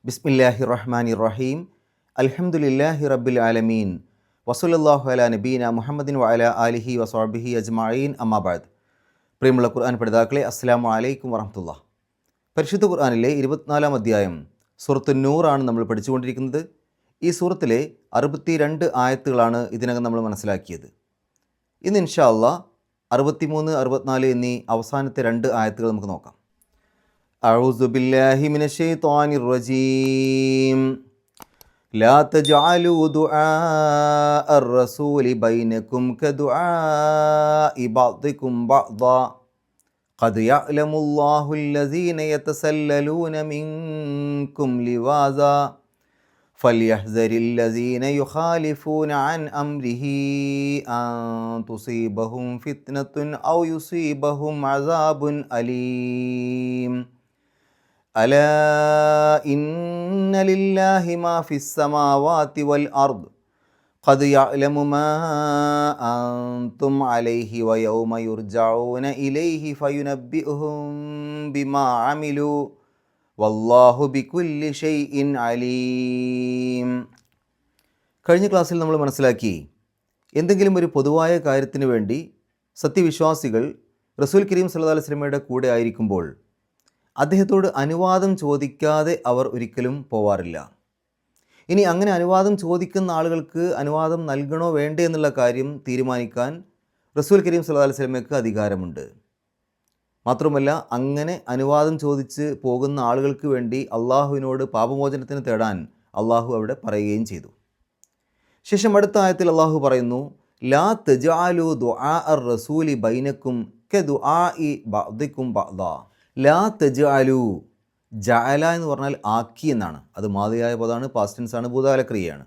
ബിസ്മില്ലാഹിർ റഹ്മാനിർ റഹീം. അൽഹംദുലില്ലാഹി റബ്ബിൽ ആലമീൻ. വസല്ലല്ലാഹു അലാ നബീന മുഹമ്മദിൻ വഅലാ ആലിഹി വസ്വഹ്ബിഹി അജ്മഈൻ. അമ്മാ ബഅദ്. പ്രിയമുള്ള ഖുർആൻ പഠിതാക്കളെ, അസ്സലാമു അലൈക്കും വറഹ്മത്തുള്ളാഹി. പരിശുദ്ധ ഖുർആനിലെ 24 അധ്യായം സൂറത്തുൻ നൂറാണ് നമ്മൾ പഠിച്ചുകൊണ്ടിരിക്കുന്നത്. ഈ സൂറത്തിലെ 62 ആയത്തുകളാണ് ഇതിനകം നമ്മൾ മനസ്സിലാക്കിയത്. ഇന്ന് ഇൻഷാ അല്ലാഹ് 63, 64 എന്നീ അവസാനത്തെ 2 ആയത്തുകൾ നമുക്ക് നോക്കാം. അഊസു ബില്ലാഹി മിനശ് ശൈത്വാനിർ റജീം. ലാ തജ്അലൂ ദുആഅർ റസൂലി ബൈനകും കദുആഇ ബഅദികും ബഅദാ ഖദ് യഅലമുല്ലാഹു അല്ലദീന യതസല്ലലൂന മിൻകും ലിവാസാ ഫൽയഹ്സരിൽ ലദീന യുഖാലിഫൂന അൻ അംരിഹി അൻ തുസീബഹും ഫിത്നത്തുൻ ഔ യുസീബഹും അസാബുൻ അലീം. അലാ ഇന്ന ലില്ലാഹി മാ ഫിസ് സമാവാതി വൽ അർദ് ഖദ് യഅലമു മാ അൻതും അലൈഹി വയൗമ യുർജഊന ഇലൈഹി ഫയുനബ്ബിഉഹും ബിമാ അമിലു വല്ലാഹു ബികുല്ലി ഷൈഇൻ അലീം. കഴിഞ്ഞ ക്ലാസ്സിൽ നമ്മൾ മനസ്സിലാക്കി, എന്തെങ്കിലും ഒരു പൊതുവായ കാര്യത്തിന് വേണ്ടി സത്യവിശ്വാസികൾ റസൂൽ കരീം സല്ലല്ലാഹു അലൈഹി വസല്ലമയുടെ കൂടെ ആയിരിക്കുമ്പോൾ അദ്ദേഹത്തോട് അനുവാദം ചോദിക്കാതെ അവർ ഒരിക്കലും പോവാറില്ല. ഇനി അങ്ങനെ അനുവാദം ചോദിക്കുന്ന ആളുകൾക്ക് അനുവാദം നൽകണോ വേണ്ടേ എന്നുള്ള കാര്യം തീരുമാനിക്കാൻ റസൂൽ കരീം സല്ലല്ലാഹു അലൈഹി വസല്ലമയ്ക്ക് അധികാരമുണ്ട്. മാത്രമല്ല, അങ്ങനെ അനുവാദം ചോദിച്ച് പോകുന്ന ആളുകൾക്ക് വേണ്ടി അള്ളാഹുവിനോട് പാപമോചനത്തിന് തേടാൻ അള്ളാഹു അവിടെ പറയുകയും ചെയ്തു. ശേഷം അടുത്ത ആയത്തിൽ അള്ളാഹു പറയുന്നു, ലാ തജ്അലൂ ദുആഅർ റസൂലി ബൈനകും കദുആഇ ബഅദികും ബഅദാ. ലാ തജ്അലൂ, ജഅല എന്ന് പറഞ്ഞാൽ ആക്കി എന്നാണ്. അത് മാദിയായ പദമാണ്, പാസ്റ്റ് ടെൻസ് ആണ്, ഭൂതകാലക്രിയയാണ്.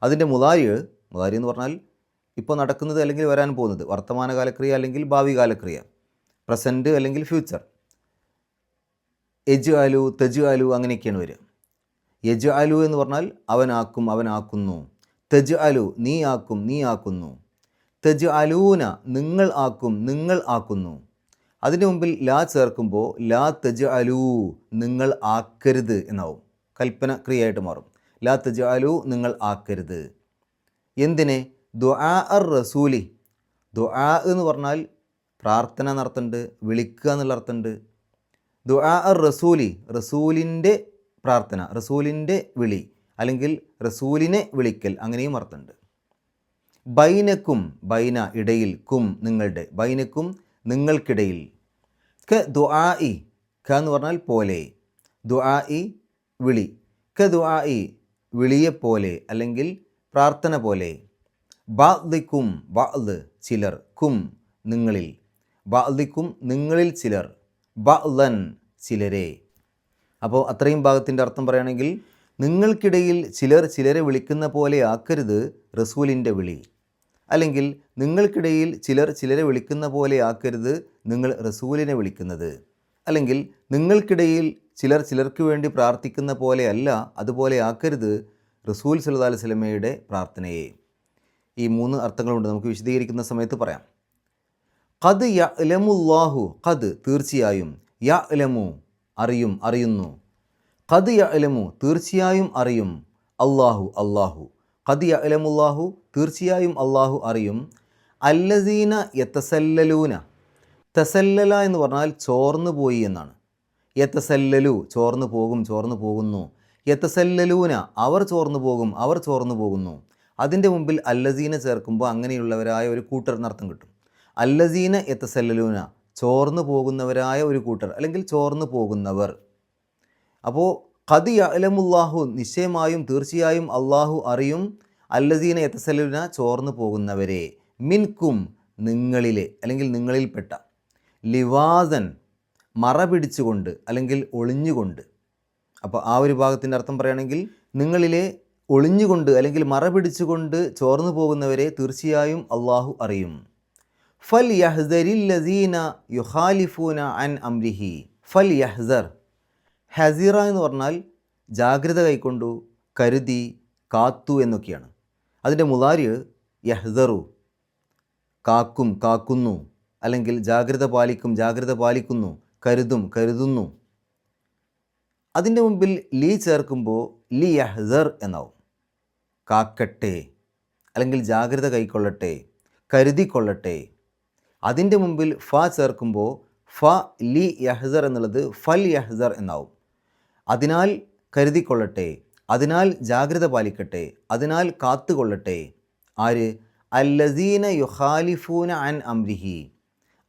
അതിൻ്റെ മുതാരി എന്ന് പറഞ്ഞാൽ ഇപ്പോൾ നടക്കുന്നത് അല്ലെങ്കിൽ വരാൻ പോകുന്നത്, വർത്തമാനകാലക്രിയ അല്ലെങ്കിൽ ഭാവി കാലക്രിയ, പ്രസൻറ്റ് അല്ലെങ്കിൽ ഫ്യൂച്ചർ. യജ്അലു, തജ്അലു അങ്ങനെയൊക്കെയാണ് വരിക. യജ്അലു എന്ന് പറഞ്ഞാൽ അവനാക്കും, അവനാക്കുന്നു. തജ്അലു നീ ആക്കും, നീ ആക്കുന്നു. തജ്അലൂന നിങ്ങൾ ആക്കും, നിങ്ങൾ ആക്കുന്നു. അതിന് മുമ്പിൽ ലാ ചേർക്കുമ്പോൾ ലാ തജ്അലൂ നിങ്ങൾ ആക്കരുത് എന്നാവും, കൽപ്പന ക്രിയയായിട്ട് മാറും. ലാ തജ്അലൂ നിങ്ങൾ ആക്കരുത്. എന്തിനെ? ദുആഅർ റസൂലി. ദുആ എന്ന് പറഞ്ഞാൽ പ്രാർത്ഥന എന്നർത്ഥമുണ്ട്, വിളിക്കുക എന്നുള്ള അർത്ഥമുണ്ട്. ദുആഅർ റസൂലി റസൂലിൻ്റെ പ്രാർത്ഥന, റസൂലിൻ്റെ വിളി അല്ലെങ്കിൽ റസൂലിനെ വിളിക്കൽ, അങ്ങനെയും അർത്ഥമുണ്ട്. ബൈനക്കും, ബൈന ഇടയിൽ, കും നിങ്ങളുടെ, ബൈനക്കും നിങ്ങൾക്കിടയിൽ. ക ദുആഇ, ക എന്ന് പറഞ്ഞാൽ പോലെ, ദുആഇ വിളി, ക ദുആഇ വിളിയെപ്പോലെ അല്ലെങ്കിൽ പ്രാർത്ഥന പോലെ. ബഅദികും, ബഅദ് ചിലർ, കും നിങ്ങളിൽ, ബഅദികും നിങ്ങളിൽ ചിലർ, ബഅദൻ ചിലരെ. അപ്പോൾ അത്രയും ഭാഗത്തിൻ്റെ അർത്ഥം പറയുകയാണെങ്കിൽ, നിങ്ങൾക്കിടയിൽ ചിലർ ചിലരെ വിളിക്കുന്ന പോലെ ആക്കരുത് റസൂലിൻ്റെ വിളി, അല്ലെങ്കിൽ നിങ്ങൾക്കിടയിൽ ചിലർ ചിലരെ വിളിക്കുന്ന പോലെ ആക്കരുത് നിങ്ങൾ റസൂലിനെ വിളിക്കുന്നത്, അല്ലെങ്കിൽ നിങ്ങൾക്കിടയിൽ ചിലർ ചിലർക്ക് വേണ്ടി പ്രാർത്ഥിക്കുന്ന പോലെ അല്ല അതുപോലെ ആക്കരുത് റസൂൽ സല്ലല്ലാഹു അലൈഹി വസല്ലമയുടെ പ്രാർത്ഥനയെ. ഈ 3 അർത്ഥങ്ങളുണ്ട്, നമുക്ക് വിശദീകരിക്കുന്ന സമയത്ത് പറയാം. ഖദ് യഅലമുല്ലാഹു, ഖദ് തീർച്ചയായും, യഅലമു അറിയും, അറിയുന്നു. ഖദ് യഅലമു തീർച്ചയായും അറിയും, അല്ലാഹു അല്ലാഹു. ഖദ് യഅലമുല്ലാഹു തീർച്ചയായും അല്ലാഹു അറിയും. അല്ലസീന യതസല്ലലൂന, തസല്ലല എന്ന് പറഞ്ഞാൽ ചോർന്നു പോയി എന്നാണ്. യതസല്ലലു ചോർന്നു പോകും, ചോർന്നു പോകുന്നു. യതസല്ലലൂന അവർ ചോർന്നു പോകും, അവർ ചോർന്നു പോകുന്നു. അതിൻ്റെ മുമ്പിൽ അല്ലസീന ചേർക്കുമ്പോൾ അങ്ങനെയുള്ളവരായ ഒരു കൂട്ടർ എന്നർത്ഥം കിട്ടും. അല്ലസീന യതസല്ലലൂന ചോർന്നു പോകുന്നവരായ ഒരു കൂട്ടർ അല്ലെങ്കിൽ ചോർന്നു പോകുന്നവർ. അപ്പോൾ ഖദ് യഅലമുല്ലാഹു നിശ്ചയമായും തീർച്ചയായും അള്ളാഹു അറിയും, അല്ലസീന യതസല്ലലൂന ചോർന്നു പോകുന്നവരെ, മിൻകും നിങ്ങളിലെ അല്ലെങ്കിൽ നിങ്ങളിൽപ്പെട്ട, ലിവാസൻ മറ പിടിച്ചുകൊണ്ട് അല്ലെങ്കിൽ ഒളിഞ്ഞുകൊണ്ട്. അപ്പോൾ ആ ഒരു ഭാഗത്തിൻ്റെ അർത്ഥം പറയുകയാണെങ്കിൽ, നിങ്ങളിലെ ഒളിഞ്ഞുകൊണ്ട് അല്ലെങ്കിൽ മറ പിടിച്ചുകൊണ്ട് ചോർന്നു പോകുന്നവരെ തീർച്ചയായും അള്ളാഹു അറിയും. ഫൽ യഹ്സരിൽ ലദീന യുഖാലിഫൂന അൻ അംരിഹി. ഫൽ യഹ്സർ, ഹസിറ എന്ന് പറഞ്ഞാൽ ജാഗ്രത കൈക്കൊണ്ടു, കരുതി, കാത്തു എന്നൊക്കെയാണ്. അതിൻ്റെ മുതാരി യഹ്സറു കാക്കും, കാക്കുന്നു, അല്ലെങ്കിൽ ജാഗ്രത പാലിക്കും, ജാഗ്രത പാലിക്കുന്നു, കരുതും, കരുതുന്നു. അതിൻ്റെ മുമ്പിൽ ലീ ചേർക്കുമ്പോൾ ലി യഹ്സർ എന്നാവും. കാക്കട്ടെ, അല്ലെങ്കിൽ ജാഗ്രത കൈക്കൊള്ളട്ടെ, കരുതിക്കൊള്ളട്ടെ. അതിൻ്റെ മുമ്പിൽ ഫ ചേർക്കുമ്പോൾ ഫ ലി യഹ്സർ എന്നുള്ളത് ഫൽ യഹ്സർ എന്നാവും. അതിനാൽ കരുതിക്കൊള്ളട്ടെ, അതിനാൽ ജാഗ്രത പാലിക്കട്ടെ, അതിനാൽ കാത്തുകൊള്ളട്ടെ. ആര്? അല്ലസീന യുഖാലിഫൂന അൻ അംരിഹി.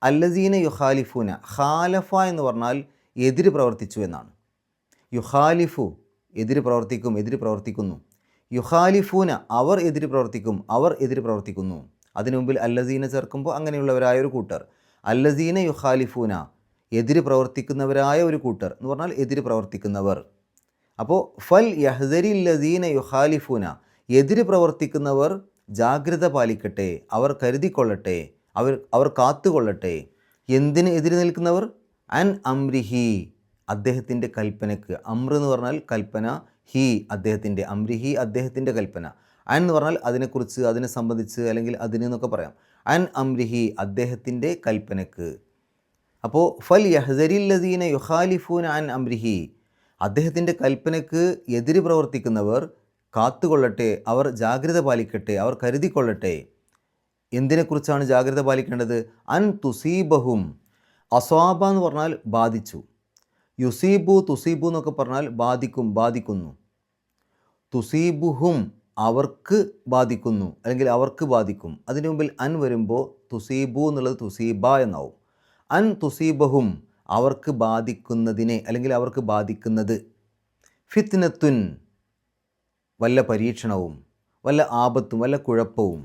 അല്ലസീന യുഖാലിഫൂന, ഖാലഫ എന്ന് പറഞ്ഞാൽ എതിര് പ്രവർത്തിച്ചു എന്നാണ്. യുഖാലിഫു എതിര് പ്രവർത്തിക്കും, എതിര് പ്രവർത്തിക്കുന്നു. യുഖാലിഫൂന അവർ എതിര് പ്രവർത്തിക്കും, അവർ എതിര് പ്രവർത്തിക്കുന്നു. അതിനു മുമ്പിൽ അല്ലസീന ചേർക്കുമ്പോൾ അങ്ങനെയുള്ളവരായ ഒരു കൂട്ടർ. അല്ലസീന യുഖാലിഫൂന എതിര് പ്രവർത്തിക്കുന്നവരായ ഒരു കൂട്ടർ എന്ന് പറഞ്ഞാൽ എതിര് പ്രവർത്തിക്കുന്നവർ. അപ്പോൾ ഫൽ യഹ്സരി ലസീന യുഖാലിഫൂന, എതിര് പ്രവർത്തിക്കുന്നവർ ജാഗ്രത പാലിക്കട്ടെ, അവർ കരുതിക്കൊള്ളട്ടെ, അവർ കാത്തുകൊള്ളട്ടെ. എന്തിന് എതിര് നിൽക്കുന്നവർ? അൻ അംരിഹി, അദ്ദേഹത്തിൻ്റെ കൽപ്പനയ്ക്ക്. അമ്ര എന്ന് പറഞ്ഞാൽ കൽപ്പന, ഹി അദ്ദേഹത്തിൻ്റെ, അംരിഹി അദ്ദേഹത്തിൻ്റെ കൽപ്പന. അൻ എന്ന് പറഞ്ഞാൽ അതിനെക്കുറിച്ച്, അതിനെ സംബന്ധിച്ച്, അല്ലെങ്കിൽ അതിനെന്നൊക്കെ പറയാം. അൻ അംരിഹി അദ്ദേഹത്തിൻ്റെ കൽപ്പനയ്ക്ക്. അപ്പോൾ ഫൽ യഹ്സരില്ലദീന യുഖാലിഫൂന അൻ അംരിഹി, അദ്ദേഹത്തിൻ്റെ കൽപ്പനയ്ക്ക് എതിര് പ്രവർത്തിക്കുന്നവർ കാത്തുകൊള്ളട്ടെ, അവർ ജാഗ്രത പാലിക്കട്ടെ, അവർ കരുതിക്കൊള്ളട്ടെ. എന്തിനെക്കുറിച്ചാണ് ജാഗ്രത പാലിക്കേണ്ടത്? അൻ തുസീബഹും, അസ്വാബ എന്ന് പറഞ്ഞാൽ ബാധിച്ചു. യുസീബു തുസീബു എന്നൊക്കെ പറഞ്ഞാൽ ബാധിക്കും, ബാധിക്കുന്നു. തുസീബുഹും അവർക്ക് ബാധിക്കുന്നു, അല്ലെങ്കിൽ അവർക്ക് ബാധിക്കും. അതിന് മുമ്പിൽ അൻ വരുമ്പോൾ തുസീബു എന്നുള്ളത് തുസീബ എന്നാവും. അൻ തുസീബഹും അവർക്ക് ബാധിക്കുന്നതിനെ, അല്ലെങ്കിൽ അവർക്ക് ബാധിക്കുന്നത്. ഫിത്നത്തുൻ വല്ല പരീക്ഷണവും, വല്ല ആപത്തും, വല്ല കുഴപ്പവും.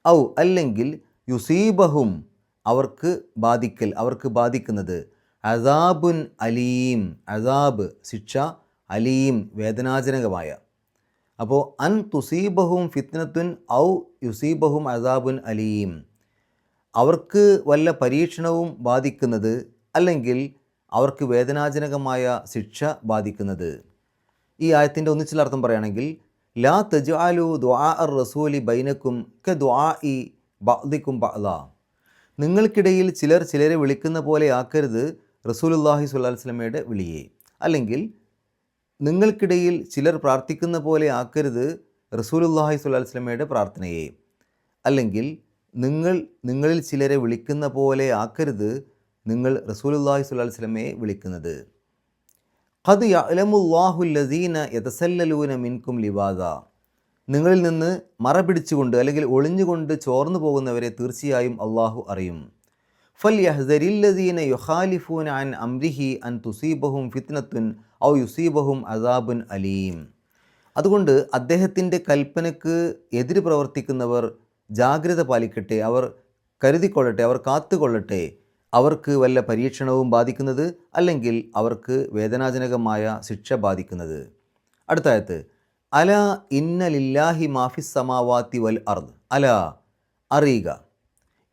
ഔ അല്ലെങ്കിൽ യുസീബഹും അവർക്ക് ബാധിക്കൽ, അവർക്ക് ബാധിക്കുന്നത്. അസാബുൻ അലീം, അസാബ് ശിക്ഷ, അലീം വേദനാജനകമായ. അപ്പോൾ അൻ തുസീബഹും ഫിത്നത്തുൻ ഔ യുസീബഹും അസാബുൻ അലീം, അവർക്ക് വല്ല പരീക്ഷണവും ബാധിക്കുന്നത്, അല്ലെങ്കിൽ അവർക്ക് വേദനാജനകമായ ശിക്ഷ ബാധിക്കുന്നത്. ഈ ആയത്തിൻ്റെ ഒന്നിച്ചുള്ള അർത്ഥം പറയുകയാണെങ്കിൽ, ലാ തജ്അലു ദുആ അർ റസൂലി ബൈനക്കും ക ദുആഇ ബഅദിക്കും ബഅദാ, നിങ്ങൾക്കിടയിൽ ചിലർ ചിലരെ വിളിക്കുന്ന പോലെ ആക്കരുത് റസൂലുള്ളാഹി സ്വല്ലല്ലാഹി അലൈഹി വസല്ലമയുടെ വിളിയെ. അല്ലെങ്കിൽ നിങ്ങൾക്കിടയിൽ ചിലർ പ്രാർത്ഥിക്കുന്ന പോലെ ആക്കരുത് റസൂലുള്ളാഹി സ്വല്ലല്ലാഹി അലൈഹി വസല്ലമയുടെ പ്രാർത്ഥനയെ. അല്ലെങ്കിൽ നിങ്ങളിൽ ചിലരെ വിളിക്കുന്ന പോലെ ആക്കരുത് നിങ്ങൾ റസൂലുള്ളാഹി സ്വല്ലല്ലാഹി അലൈഹി വസല്ലമയെ വിളിക്കുന്നത്. ഖദ് യഅലമുല്ലാഹു അല്ലദീന യതസല്ലലൂന മിൻകും ലിവാദ, നിങ്ങളിൽ നിന്ന് മറ പിടിച്ചുകൊണ്ട്, അല്ലെങ്കിൽ ഒളിഞ്ഞുകൊണ്ട് ചോർന്നു പോകുന്നവരെ തീർച്ചയായും അള്ളാഹു അറിയും. ഫൽ യഹ്സരില്ലദീന യുഖാലിഫൂന അൻ അംരിഹി അൻ തുസീബഹും ഫിത്നത്തുൻ ഔ യുസീബഹും അസാബുൻ അലീം. അതുകൊണ്ട് അദ്ദേഹത്തിൻ്റെ കൽപ്പനയ്ക്ക് എതിര് പ്രവർത്തിക്കുന്നവർ ജാഗ്രത പാലിക്കട്ടെ, അവർ കരുതിക്കൊള്ളട്ടെ, അവർ കാത്തുകൊള്ളട്ടെ. അവർക്ക് വല്ല പരീക്ഷണവും ബാധിക്കുന്നത്, അല്ലെങ്കിൽ അവർക്ക് വേദനാജനകമായ ശിക്ഷ ബാധിക്കുന്നത്. അടുത്ത ആയത്ത്, അല ഇന്ന ലില്ലാഹി മാഫിസ് സമാവാത്തി വൽ അർദ്. അല അറിയുക,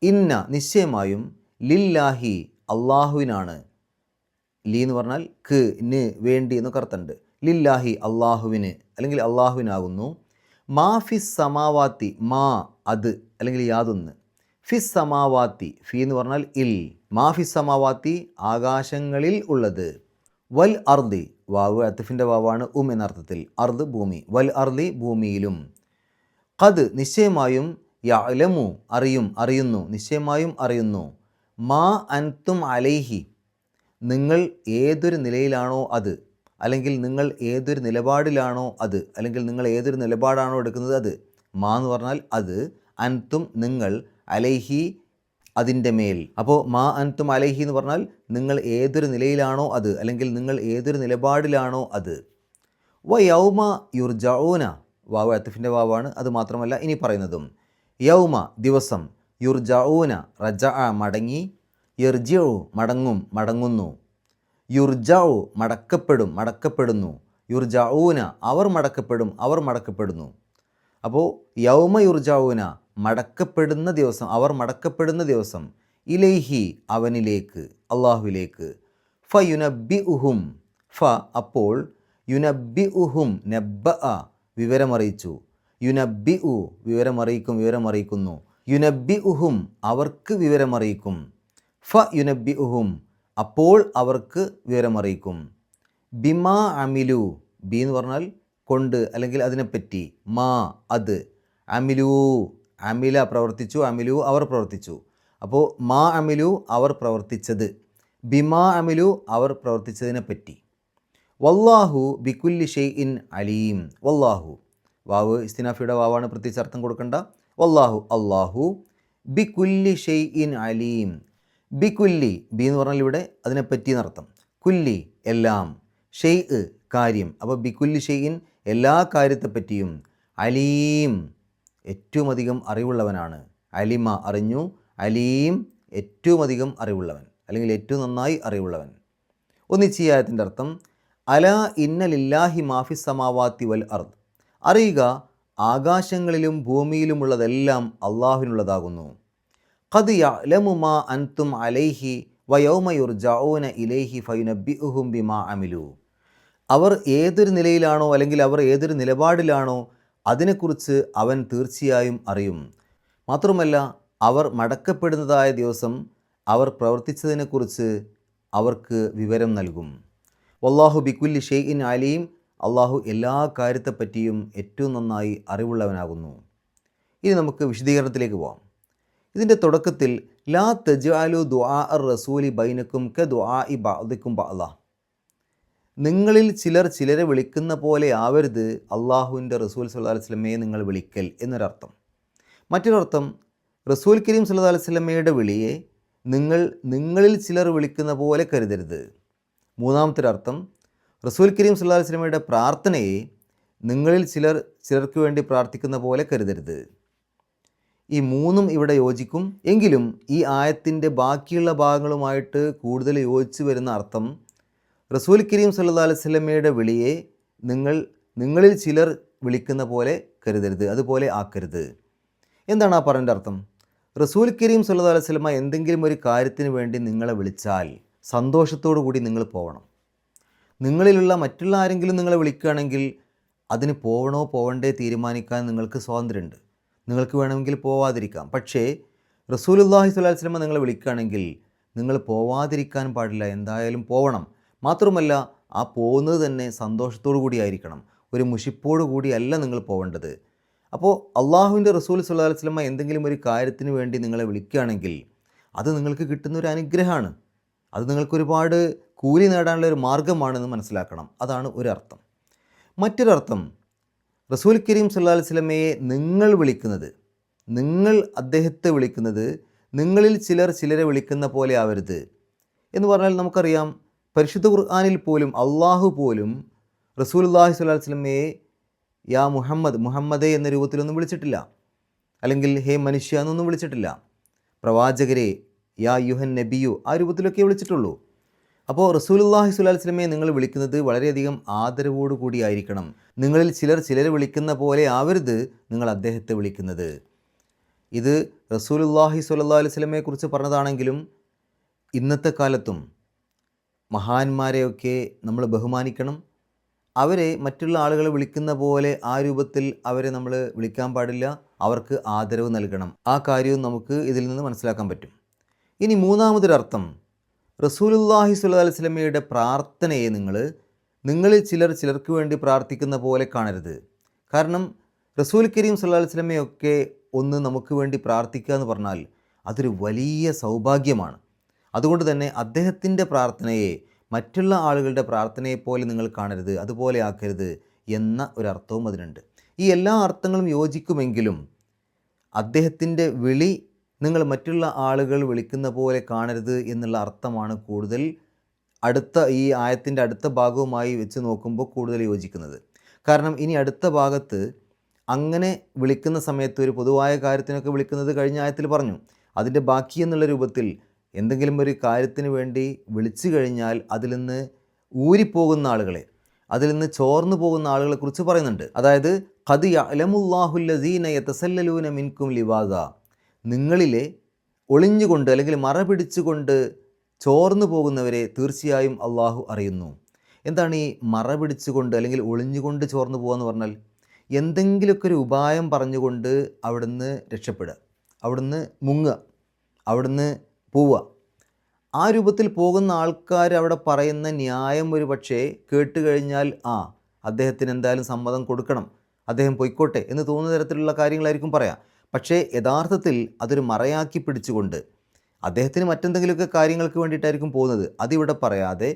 ഇന്ന നിശ്ചയമായും, ലില്ലാഹി അള്ളാഹുവിനാണ്. ലീ എന്ന് പറഞ്ഞാൽ ക്ക്, ന്, വേണ്ടി എന്നൊക്കെ അർത്ഥമുണ്ട്. ലില്ലാഹി അള്ളാഹുവിന്, അല്ലെങ്കിൽ അള്ളാഹുവിനാകുന്നു. മാഫിസ് സമാവാത്തി, മാ അത്, അല്ലെങ്കിൽ യാതൊന്ന്. ഫിസ് സമാവാത്തി, ഫി എന്ന് പറഞ്ഞാൽ ഇൽ. മാഫിസ് സമാവാത്തി ആകാശങ്ങളിൽ ഉള്ളത്. വൽ അർദി, വാവ് അത്ഫിൻ്റെ വാവാണ്, എന്നർത്ഥത്തിൽ. അർദ് ഭൂമി. വൽ അർദി ഭൂമിയിലും. ഖദ് നിശ്ചയമായും, യഅലമു അറിയുന്നു, നിശ്ചയമായും അറിയുന്നു. മാ അൻതും അലൈഹി നിങ്ങൾ ഏതൊരു നിലയിലാണോ അത്, അല്ലെങ്കിൽ നിങ്ങൾ ഏതൊരു നിലപാടിലാണോ അത്, അല്ലെങ്കിൽ നിങ്ങൾ ഏതൊരു നിലപാടാണോ എടുക്കുന്നത് അത്. മാ എന്ന് പറഞ്ഞാൽ അത്, അൻതും നിങ്ങൾ, അലൈഹി അതിൻ്റെ മേൽ. അപ്പോൾ മാ അൻതും അലൈഹി എന്ന് പറഞ്ഞാൽ നിങ്ങൾ ഏതൊരു നിലയിലാണോ അത്, അല്ലെങ്കിൽ നിങ്ങൾ ഏതൊരു നിലപാടിലാണോ അത്. വ യൗമ യുർജഊന, വാവ് അത്ഫിൻ്റെ വാവാണ്. അത് മാത്രമല്ല ഇനി പറയുന്നതും. യൗമ ദിവസം, യുർജഊന റജഅ മടങ്ങി, യർജിഉ മടങ്ങുന്നു, യുർജഉ മടക്കപ്പെടുന്നു, യുർജഊന അവർ മടക്കപ്പെടുന്നു. അപ്പോൾ യൗമ യുർജഊന മടക്കപ്പെടുന്ന ദിവസം, അവർ മടക്കപ്പെടുന്ന ദിവസം. ഇലൈഹി അവനിലേക്ക്, അള്ളാഹുവിലേക്ക്. ഫ യുനബ്ബിഉഹും, ഫ അപ്പോൾ, യുനബ്ബിഉഹും നബ്ബഅ വിവരമറിയിച്ചു, യുനബ്ബിഉ വിവരമറിയിക്കുന്നു, യുനബ്ബിഉഹും അവർക്ക് വിവരമറിയിക്കും. ഫ യുനബ്ബിഉഹും അപ്പോൾ അവർക്ക് വിവരമറിയിക്കും. ബിമാ അമിലു, ബി എന്ന് പറഞ്ഞാൽ കൊണ്ട് അല്ലെങ്കിൽ അതിനെപ്പറ്റി, മാ അത്, അമിലു അമില പ്രവർത്തിച്ചു, അമിലു അവർ പ്രവർത്തിച്ചു. അപ്പോൾ മാ അമിലു അവർ പ്രവർത്തിച്ചത്, ബിമാ അമിലു അവർ പ്രവർത്തിച്ചതിനെ പറ്റി. വല്ലാഹു ബിക്കുല്ലി ഷൈഇൻ അലീം. വല്ലാഹു, വാവ് ഇസ്തിനാഫിയുടെ വാവാണ്, പ്രത്യേകിച്ച് അർത്ഥം കൊടുക്കണ്ട. വല്ലാഹു അല്ലാഹു, ബിക്കുല്ലി ഷൈഇൻ അലീം. ബിക്കുല്ലി, ബി എന്ന് പറഞ്ഞാൽ ഇവിടെ അതിനെപ്പറ്റി എന്നർത്ഥം, കുല്ലി എല്ലാം, ഷെയ് കാര്യം. അപ്പോൾ ബിക്കുല്ലി ഷെയ്ഇൻ എല്ലാ കാര്യത്തെപ്പറ്റിയും, അലീം ഏറ്റവും അധികം അറിവുള്ളവനാണ്. അലിമ അറിഞ്ഞു, അലീം ഏറ്റവും അധികം അറിവുള്ളവൻ അല്ലെങ്കിൽ ഏറ്റവും നന്നായി അറിവുള്ളവൻ. ഒന്നിച്ച് ഈ ആയത്തിൻ്റെ അർത്ഥം, അല ഇന്ന ലില്ലാഹി മാഫി സമാവാത്തി വൽ അർദ്. അറിയുക, ആകാശങ്ങളിലും ഭൂമിയിലുമുള്ളതെല്ലാം അള്ളാഹുവിനുള്ളതാകുന്നു. ഖദ് യഅലമു മാ അൻതും അലൈഹി വയൗമ യുർജഊന ഇലൈഹി ഫയുനബ്ബിഉഹും ബിമാ അമിലു. അവർ ഏതൊരു നിലയിലാണോ അല്ലെങ്കിൽ അവർ ഏതൊരു നിലപാടിലാണോ അതിനെക്കുറിച്ച് അവൻ തീർച്ചയായും അറിയും. മാത്രമല്ല അവർ മടക്കപ്പെടുന്നതായ ദിവസം അവർ പ്രവർത്തിച്ചതിനെക്കുറിച്ച് അവർക്ക് വിവരം നൽകും. വല്ലാഹു ബിക്കുല്ലി ഷൈഇൻ അലീം. അള്ളാഹു എല്ലാ കാര്യത്തെപ്പറ്റിയും ഏറ്റവും നന്നായി അറിവുള്ളവനാകുന്നു. ഇനി നമുക്ക് വിശദീകരണത്തിലേക്ക് പോകാം. ഇതിൻ്റെ തുടക്കത്തിൽ ലാ തജ്അലു ദുആ അർ റസൂലി ബൈനക്കും ക ദുആഇ ബഅദിക്കും ബഅദ. നിങ്ങളിൽ ചിലർ ചിലരെ വിളിക്കുന്ന പോലെ ആവരുത് അള്ളാഹുവിൻ്റെ റസൂൽ സല്ലല്ലാഹു അലൈഹി വസല്ലമയെ നിങ്ങൾ വിളിക്കൽ എന്നൊരർത്ഥം. മറ്റൊരർത്ഥം, റസൂൽ കരീം സല്ലല്ലാഹു അലൈഹി വസല്ലമയുടെ വിളിയെ നിങ്ങളിൽ ചിലർ വിളിക്കുന്ന പോലെ കരുതരുത്. മൂന്നാമത്തെ അർത്ഥം, റസൂൽ കരീം സല്ലല്ലാഹു അലൈഹി വസല്ലമയുടെ പ്രാർത്ഥനയെ നിങ്ങളിൽ ചിലർക്ക് വേണ്ടി പ്രാർത്ഥിക്കുന്ന പോലെ കരുതരുത്. ഈ മൂന്നും ഇവിടെ യോജിക്കും. എങ്കിലും ഈ ആയത്തിൻ്റെ ബാക്കിയുള്ള ഭാഗങ്ങളുമായിട്ട് കൂടുതൽ യോജിച്ച് വരുന്ന അർത്ഥം, റസൂൽ കരീം സല്ലല്ലാഹു അലൈഹി വസല്ലമയുടെ വിളിയെ നിങ്ങളിൽ ചിലർ വിളിക്കുന്ന പോലെ കരുതരുത്, അതുപോലെ ആക്കരുത്. എന്താണ് ആ പറഞ്ഞ അർത്ഥം? റസൂൽ കരീം സല്ലല്ലാഹു അലൈഹി വസല്ലമ എന്തെങ്കിലും ഒരു കാര്യത്തിന് വേണ്ടി നിങ്ങളെ വിളിച്ചാൽ സന്തോഷത്തോടു കൂടി നിങ്ങൾ പോകണം. നിങ്ങളിലുള്ള മറ്റുള്ള ആരെങ്കിലും നിങ്ങളെ വിളിക്കുകയാണെങ്കിൽ അതിന് പോകണോ പോകണ്ടേ തീരുമാനിക്കാൻ നിങ്ങൾക്ക് സ്വാതന്ത്ര്യമുണ്ട്. നിങ്ങൾക്ക് വേണമെങ്കിൽ പോവാതിരിക്കാം. പക്ഷേ റസൂലുള്ളാഹി സ്വല്ലല്ലാഹു അലൈഹി വസല്ലമ നിങ്ങളെ വിളിക്കുകയാണെങ്കിൽ നിങ്ങൾ പോവാതിരിക്കാൻ പാടില്ല, എന്തായാലും പോകണം. മാത്രമല്ല ആ പോകുന്നത് തന്നെ സന്തോഷത്തോടു കൂടിയായിരിക്കണം, ഒരു മുഷിപ്പോടു കൂടിയല്ല നിങ്ങൾ പോകേണ്ടത്. അപ്പോൾ അള്ളാഹുവിൻ്റെ റസൂൽ സല്ലല്ലാഹു അലൈഹി വസല്ലമ എന്തെങ്കിലും ഒരു കാര്യത്തിന് വേണ്ടി നിങ്ങളെ വിളിക്കുകയാണെങ്കിൽ അത് നിങ്ങൾക്ക് കിട്ടുന്ന ഒരു അനുഗ്രഹമാണ്, അത് നിങ്ങൾക്കൊരുപാട് കൂലി നേടാനുള്ള ഒരു മാർഗ്ഗമാണെന്ന് മനസ്സിലാക്കണം. അതാണ് ഒരർത്ഥം. മറ്റൊരർത്ഥം, റസൂൽ കരീം സല്ലല്ലാഹു അലൈഹി വസല്ലമയെ നിങ്ങൾ അദ്ദേഹത്തെ വിളിക്കുന്നത് നിങ്ങളിൽ ചിലർ ചിലരെ വിളിക്കുന്ന പോലെ ആവരുത് എന്ന് പറഞ്ഞാൽ നമുക്കറിയാം, പരിശുദ്ധ ഖുർആനിൽ പോലും അള്ളാഹു പോലും റസൂലുള്ളാഹി സ്വല്ലല്ലാഹു അലൈഹി വസല്ലമയെ യാ മുഹമ്മദേ എന്ന രൂപത്തിലൊന്നും വിളിച്ചിട്ടില്ല, അല്ലെങ്കിൽ ഹേ മനുഷ്യ എന്നൊന്നും വിളിച്ചിട്ടില്ല. പ്രവാചകരെ യാ യുഹൻ നബിയു ആ രൂപത്തിലൊക്കെ വിളിച്ചിട്ടുള്ളൂ. അപ്പോൾ റസൂലുള്ളാഹി സ്വല്ലല്ലാഹു അലൈഹി വസല്ലമയെ നിങ്ങൾ വിളിക്കുന്നത് വളരെയധികം ആദരവോടു കൂടിയായിരിക്കണം. നിങ്ങളിൽ ചിലരെ വിളിക്കുന്ന പോലെ ആവരുത് നിങ്ങൾ അദ്ദേഹത്തെ വിളിക്കുന്നത്. ഇത് റസൂലുള്ളാഹി സ്വല്ലല്ലാഹു അലൈഹി വസല്ലമയെക്കുറിച്ച് പറഞ്ഞതാണെങ്കിലും ഇന്നത്തെ കാലത്തും മഹാന്മാരെയൊക്കെ നമ്മൾ ബഹുമാനിക്കണം. അവരെ മറ്റുള്ള ആളുകളെ വിളിക്കുന്ന പോലെ ആ രൂപത്തിൽ അവരെ നമ്മൾ വിളിക്കാൻ പാടില്ല, അവർക്ക് ആദരവ് നൽകണം. ആ കാര്യവും നമുക്ക് ഇതിൽ നിന്ന് മനസ്സിലാക്കാൻ പറ്റും. ഇനി മൂന്നാമതൊരർത്ഥം, റസൂലുള്ളാഹി സ്വല്ലല്ലാഹു അലൈഹി വസല്ലമയുടെ പ്രാർത്ഥനയെ നിങ്ങളിൽ ചിലർക്ക് വേണ്ടി പ്രാർത്ഥിക്കുന്ന പോലെ കാണരുത്. കാരണം റസൂൽ കരീം സല്ലല്ലാഹു അലൈഹി വസല്ലമയൊക്കെ ഒന്ന് നമുക്ക് വേണ്ടി പ്രാർത്ഥിക്കുക എന്ന് പറഞ്ഞാൽ അതൊരു വലിയ സൗഭാഗ്യമാണ്. അതുകൊണ്ട് തന്നെ അദ്ദേഹത്തിൻ്റെ പ്രാർത്ഥനയെ മറ്റുള്ള ആളുകളുടെ പ്രാർത്ഥനയെപ്പോലെ നിങ്ങൾ കാണരുത്, അതുപോലെ ആക്കരുത് എന്ന ഒരർത്ഥവും അതിനുണ്ട്. ഈ എല്ലാ അർത്ഥങ്ങളും യോജിക്കുമെങ്കിലും അദ്ദേഹത്തിൻ്റെ വിളി നിങ്ങൾ മറ്റുള്ള ആളുകൾ വിളിക്കുന്ന പോലെ കാണരുത് എന്നുള്ള അർത്ഥമാണ് കൂടുതൽ ഈ ആയത്തിൻ്റെ അടുത്ത ഭാഗവുമായി വെച്ച് നോക്കുമ്പോൾ കൂടുതൽ യോജിക്കുന്നത്. കാരണം ഇനി അടുത്ത ഭാഗത്ത് അങ്ങനെ വിളിക്കുന്ന സമയത്ത് ഒരു പൊതുവായ കാര്യത്തിനൊക്കെ വിളിക്കുന്നത് കഴിഞ്ഞ ആയത്തിൽ പറഞ്ഞു. അതിൻ്റെ ബാക്കി എന്നുള്ള രൂപത്തിൽ എന്തെങ്കിലും ഒരു കാര്യത്തിന് വേണ്ടി വിളിച്ചു കഴിഞ്ഞാൽ അതിൽ നിന്ന് ഊരിപ്പോകുന്ന ആളുകളെ, അതിൽ നിന്ന് ചോർന്നു പോകുന്ന ആളുകളെക്കുറിച്ച് പറയുന്നുണ്ട്. അതായത് ഖദ് യഅലമുല്ലാഹുല്ലസീന യതസല്ലലൂന മിൻകും ലിവാദ, നിങ്ങളിലെ ഒളിഞ്ഞുകൊണ്ട് അല്ലെങ്കിൽ മറ പിടിച്ചുകൊണ്ട് ചോർന്നു പോകുന്നവരെ തീർച്ചയായും അള്ളാഹു അറിയുന്നു. എന്താണ് ഈ മറ പിടിച്ചുകൊണ്ട് അല്ലെങ്കിൽ ഒളിഞ്ഞുകൊണ്ട് ചോർന്നു പോകുക എന്ന് പറഞ്ഞാൽ? എന്തെങ്കിലുമൊക്കെ ഒരു ഉപായം പറഞ്ഞുകൊണ്ട് അവിടുന്ന് രക്ഷപ്പെടുക, അവിടുന്ന് മുങ്ങുക, അവിടുന്ന് പോവുക. ആ രൂപത്തിൽ പോകുന്ന ആൾക്കാർ അവിടെ പറയുന്ന ന്യായം ഒരു പക്ഷേ കേട്ട് കഴിഞ്ഞാൽ അദ്ദേഹത്തിന് എന്തായാലും സമ്മതം കൊടുക്കണം, അദ്ദേഹം പൊയ്ക്കോട്ടെ എന്ന് തോന്നുന്ന തരത്തിലുള്ള കാര്യങ്ങളായിരിക്കും പറയാം. പക്ഷേ യഥാർത്ഥത്തിൽ അതൊരു മറയാക്കി പിടിച്ചുകൊണ്ട് അദ്ദേഹത്തിന് മറ്റെന്തെങ്കിലുമൊക്കെ കാര്യങ്ങൾക്ക് വേണ്ടിയിട്ടായിരിക്കും പോകുന്നത്, അതിവിടെ പറയാതെ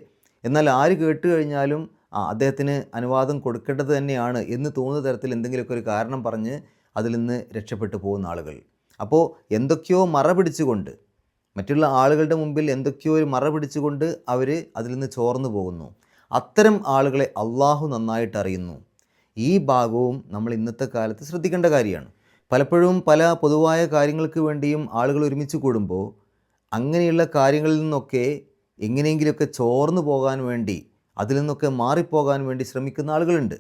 എന്നാൽ ആര് കേട്ട് കഴിഞ്ഞാലും അദ്ദേഹത്തിന് അനുവാദം കൊടുക്കേണ്ടത് തന്നെയാണ് എന്ന് തോന്നുന്ന തരത്തിൽ എന്തെങ്കിലുമൊക്കെ ഒരു കാരണം പറഞ്ഞ് അതിൽ നിന്ന് രക്ഷപ്പെട്ടു പോകുന്ന ആളുകൾ. അപ്പോൾ എന്തൊക്കെയോ മറ പിടിച്ചുകൊണ്ട്, മറ്റുള്ള ആളുകളുടെ മുമ്പിൽ എന്തൊക്കെയോ ഒരു മറ പിടിച്ചുകൊണ്ട് അവർ അതിൽ നിന്ന് ചോർന്നു പോകുന്നു. അത്തരം ആളുകളെ അള്ളാഹു നന്നായിട്ട് അറിയുന്നു. ഈ ഭാഗവും നമ്മൾ ഇന്നത്തെ കാലത്ത് ശ്രദ്ധിക്കേണ്ട കാര്യമാണ്. പലപ്പോഴും പല പൊതുവായ കാര്യങ്ങൾക്ക് വേണ്ടിയും ആളുകൾ ഒരുമിച്ച് കൂടുമ്പോൾ അങ്ങനെയുള്ള കാര്യങ്ങളിൽ നിന്നൊക്കെ എങ്ങനെയെങ്കിലുമൊക്കെ ചോർന്നു പോകാൻ വേണ്ടി, അതിൽ നിന്നൊക്കെ മാറിപ്പോകാൻ വേണ്ടി ശ്രമിക്കുന്ന ആളുകളുണ്ട്.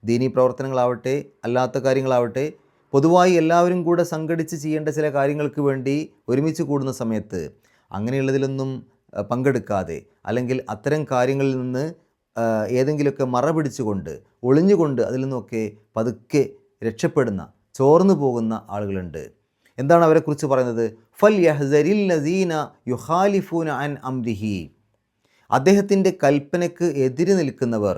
ദീനീ പ്രവർത്തനങ്ങളാവട്ടെ അല്ലാത്ത കാര്യങ്ങളാവട്ടെ, പൊതുവായി എല്ലാവരും കൂടെ സംഘടിച്ച് ചെയ്യേണ്ട ചില കാര്യങ്ങൾക്ക് വേണ്ടി ഒരുമിച്ച് കൂടുന്ന സമയത്ത് അങ്ങനെയുള്ളതിലൊന്നും പങ്കെടുക്കാതെ, അല്ലെങ്കിൽ അത്തരം കാര്യങ്ങളിൽ നിന്ന് ഏതെങ്കിലുമൊക്കെ മറ പിടിച്ചുകൊണ്ട് ഒളിഞ്ഞുകൊണ്ട് അതിൽ നിന്നൊക്കെ പതുക്കെ രക്ഷപ്പെടുന്ന, ചോർന്നു പോകുന്ന ആളുകളുണ്ട്. എന്താണ് അവരെക്കുറിച്ച് പറയുന്നത്? ഫൽ യഹ്സരിൽ ലസീന യുഖാലിഫൂന അൻ അംരിഹി, അദ്ദേഹത്തിൻ്റെ കൽപ്പനയ്ക്ക് എതിര് നിൽക്കുന്നവർ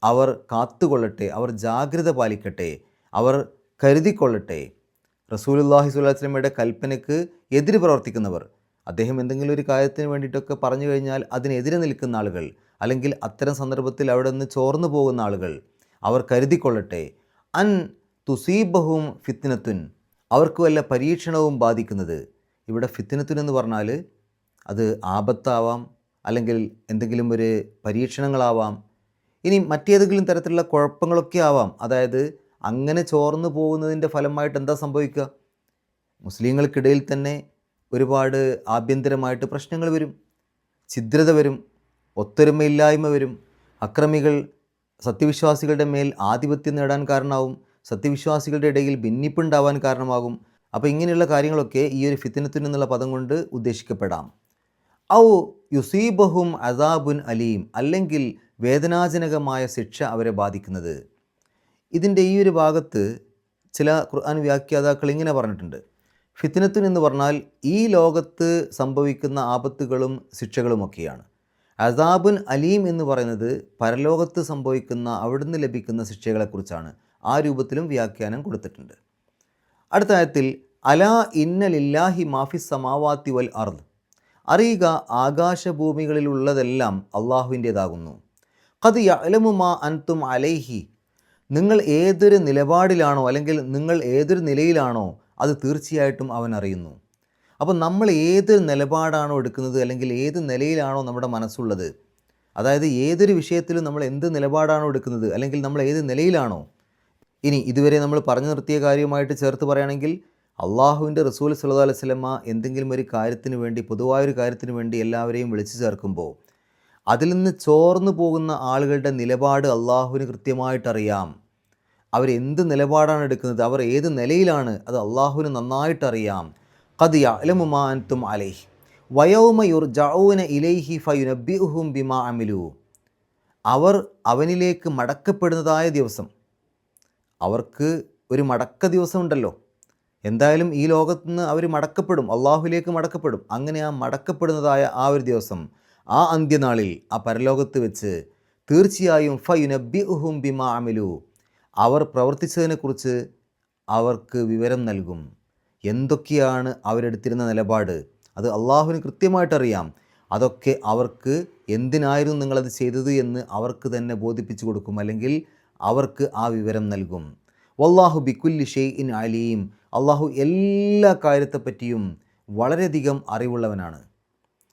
അവർ കാത്തുകൊള്ളട്ടെ, അവർ ജാഗ്രത പാലിക്കട്ടെ, അവർ കരുതിക്കൊള്ളട്ടെ. റസൂലുള്ളാഹി സ്വല്ലല്ലാഹു അലൈഹി വസല്ലമയുടെ കൽപ്പനയ്ക്ക് എതിര് പ്രവർത്തിക്കുന്നവർ, അദ്ദേഹം എന്തെങ്കിലും ഒരു കാര്യത്തിന് വേണ്ടിയിട്ടൊക്കെ പറഞ്ഞു കഴിഞ്ഞാൽ അതിനെതിരെ നിൽക്കുന്ന ആളുകൾ, അല്ലെങ്കിൽ അത്തരം സന്ദർഭത്തിൽ അവിടെ നിന്ന് ചോർന്നു പോകുന്ന ആളുകൾ, അവർ കരുതിക്കൊള്ളട്ടെ. അൻ തുസീബഹും ഫിത്നത്തുൻ, അവർക്ക് വല്ല പരീക്ഷണവും ബാധിക്കുന്നത്. ഇവിടെ ഫിത്നത്തുൻ എന്ന് പറഞ്ഞാൽ അത് ആപത്താവാം, അല്ലെങ്കിൽ എന്തെങ്കിലും ഒരു പരീക്ഷണങ്ങളാവാം, ഇനി മറ്റേതെങ്കിലും തരത്തിലുള്ള കുഴപ്പങ്ങളൊക്കെ ആവാം. അതായത് അങ്ങനെ ചോർന്നു പോകുന്നതിൻ്റെ ഫലമായിട്ട് എന്താ സംഭവിക്കുക? മുസ്ലിങ്ങൾക്കിടയിൽ തന്നെ ഒരുപാട് ആഭ്യന്തരമായിട്ട് പ്രശ്നങ്ങൾ വരും, ഛിദ്രത വരും, ഒത്തൊരുമയില്ലായ്മ വരും, അക്രമികൾ സത്യവിശ്വാസികളുടെ മേൽ ആധിപത്യം നേടാൻ കാരണമാവും, സത്യവിശ്വാസികളുടെ ഇടയിൽ ഭിന്നിപ്പുണ്ടാവാൻ കാരണമാകും. അപ്പോൾ ഇങ്ങനെയുള്ള കാര്യങ്ങളൊക്കെ ഈ ഒരു ഫിത്നത്തുൻ എന്നുള്ള പദം കൊണ്ട് ഉദ്ദേശിക്കപ്പെടാം. ഔ യുസീബഹും അദാബുൻ അലീം, അല്ലെങ്കിൽ വേദനാജനകമായ ശിക്ഷ അവരെ ബാധിക്കുന്നത്. ഇതിൻ്റെ ഈ ഒരു ഭാഗത്ത് ചില ഖുർആൻ വ്യാഖ്യാതാക്കൾ ഇങ്ങനെ പറഞ്ഞിട്ടുണ്ട്: ഫിത്നത്തുൻ എന്ന് പറഞ്ഞാൽ ഈ ലോകത്ത് സംഭവിക്കുന്ന ആപത്തുകളും ശിക്ഷകളുമൊക്കെയാണ്. അദാബുൻ അലീം എന്ന് പറയുന്നത് പരലോകത്ത് സംഭവിക്കുന്ന, അവിടുന്ന് ലഭിക്കുന്ന ശിക്ഷകളെക്കുറിച്ചാണ്. ആ രൂപത്തിലും വ്യാഖ്യാനം കൊടുത്തിട്ടുണ്ട്. അടുത്ത ആയത്തിൽ അലാ ഇന്ന ലില്ലാഹി മാഫിസ് സമാവാത്തി വൽ അർദ്, അറിയുക ആകാശഭൂമികളിലുള്ളതെല്ലാം അള്ളാഹുവിൻ്റേതാകുന്നു. ഖദ് യഅലമു മാ അൻതും അലൈഹി, നിങ്ങൾ ഏതൊരു നിലപാടിലാണോ അല്ലെങ്കിൽ നിങ്ങൾ ഏതൊരു നിലയിലാണോ അത് തീർച്ചയായിട്ടും അവൻ അറിയുന്നു. അപ്പോൾ നമ്മൾ ഏതൊരു നിലപാടാണോ എടുക്കുന്നത്, അല്ലെങ്കിൽ ഏത് നിലയിലാണോ നമ്മുടെ മനസ്സുള്ളത്, അതായത് ഏതൊരു വിഷയത്തിലും നമ്മൾ എന്ത് നിലപാടാണോ എടുക്കുന്നത്, അല്ലെങ്കിൽ നമ്മൾ ഏത് നിലയിലാണോ. ഇനി ഇതുവരെ നമ്മൾ പറഞ്ഞു നിർത്തിയ കാര്യവുമായിട്ട് ചേർത്ത് പറയുകയാണെങ്കിൽ, അള്ളാഹുവിൻ്റെ റസൂൽ സല്ലല്ലാഹു അലൈഹി വസല്ലമ എന്തെങ്കിലും ഒരു കാര്യത്തിന് വേണ്ടി, പൊതുവായൊരു കാര്യത്തിന് വേണ്ടി എല്ലാവരെയും വിളിച്ചു ചേർക്കുമ്പോൾ അതിൽ നിന്ന് ചോർന്നു പോകുന്ന ആളുകളുടെ നിലപാട് അള്ളാഹുവിന് കൃത്യമായിട്ടറിയാം. അവരെന്ത് നിലപാടാണ് എടുക്കുന്നത്, അവർ ഏത് നിലയിലാണ്, അത് അള്ളാഹുവിന് നന്നായിട്ടറിയാം. ഖദ് യഅലമു മാ അൻതും അലൈഹി വയൗമ യുർജഊന ഇലൈഹി ഫയുനബ്ബിഉഹും ബിമാ അമിലു, അവർ അവനിലേക്ക് മടക്കപ്പെടുന്നതായ ദിവസം, അവർക്ക് ഒരു മടക്ക ദിവസമുണ്ടല്ലോ. എന്തായാലും ഈ ലോകത്തുനിന്ന് അവർ മടക്കപ്പെടും, അള്ളാഹുവിലേക്ക് മടക്കപ്പെടും. അങ്ങനെ ആ മടക്കപ്പെടുന്നതായ ആ ഒരു ദിവസം, ആ അന്ത്യനാളിൽ, ആ പരലോകത്ത് വെച്ച് തീർച്ചയായും ഫയുനബ്ബിഉഹും ബിമാ അമിലു, അവർ പ്രവർത്തിച്ചതിനെക്കുറിച്ച് അവർക്ക് വിവരം നൽകും. എന്തൊക്കെയാണ് അവരെടുത്തിരുന്ന നിലപാട്, അത് അള്ളാഹുവിന് കൃത്യമായിട്ടറിയാം. അതൊക്കെ അവർക്ക് എന്തിനായിരുന്നു നിങ്ങളത് ചെയ്തത് എന്ന് അവർക്ക് തന്നെ ബോധിപ്പിച്ചു കൊടുക്കും, അല്ലെങ്കിൽ അവർക്ക് ആ വിവരം നൽകും. വല്ലാഹു ബിക്കുല്ലി ഷൈഇൻ അലീം, അള്ളാഹു എല്ലാ കാര്യത്തെപ്പറ്റിയും വളരെയധികം അറിവുള്ളവനാണ്.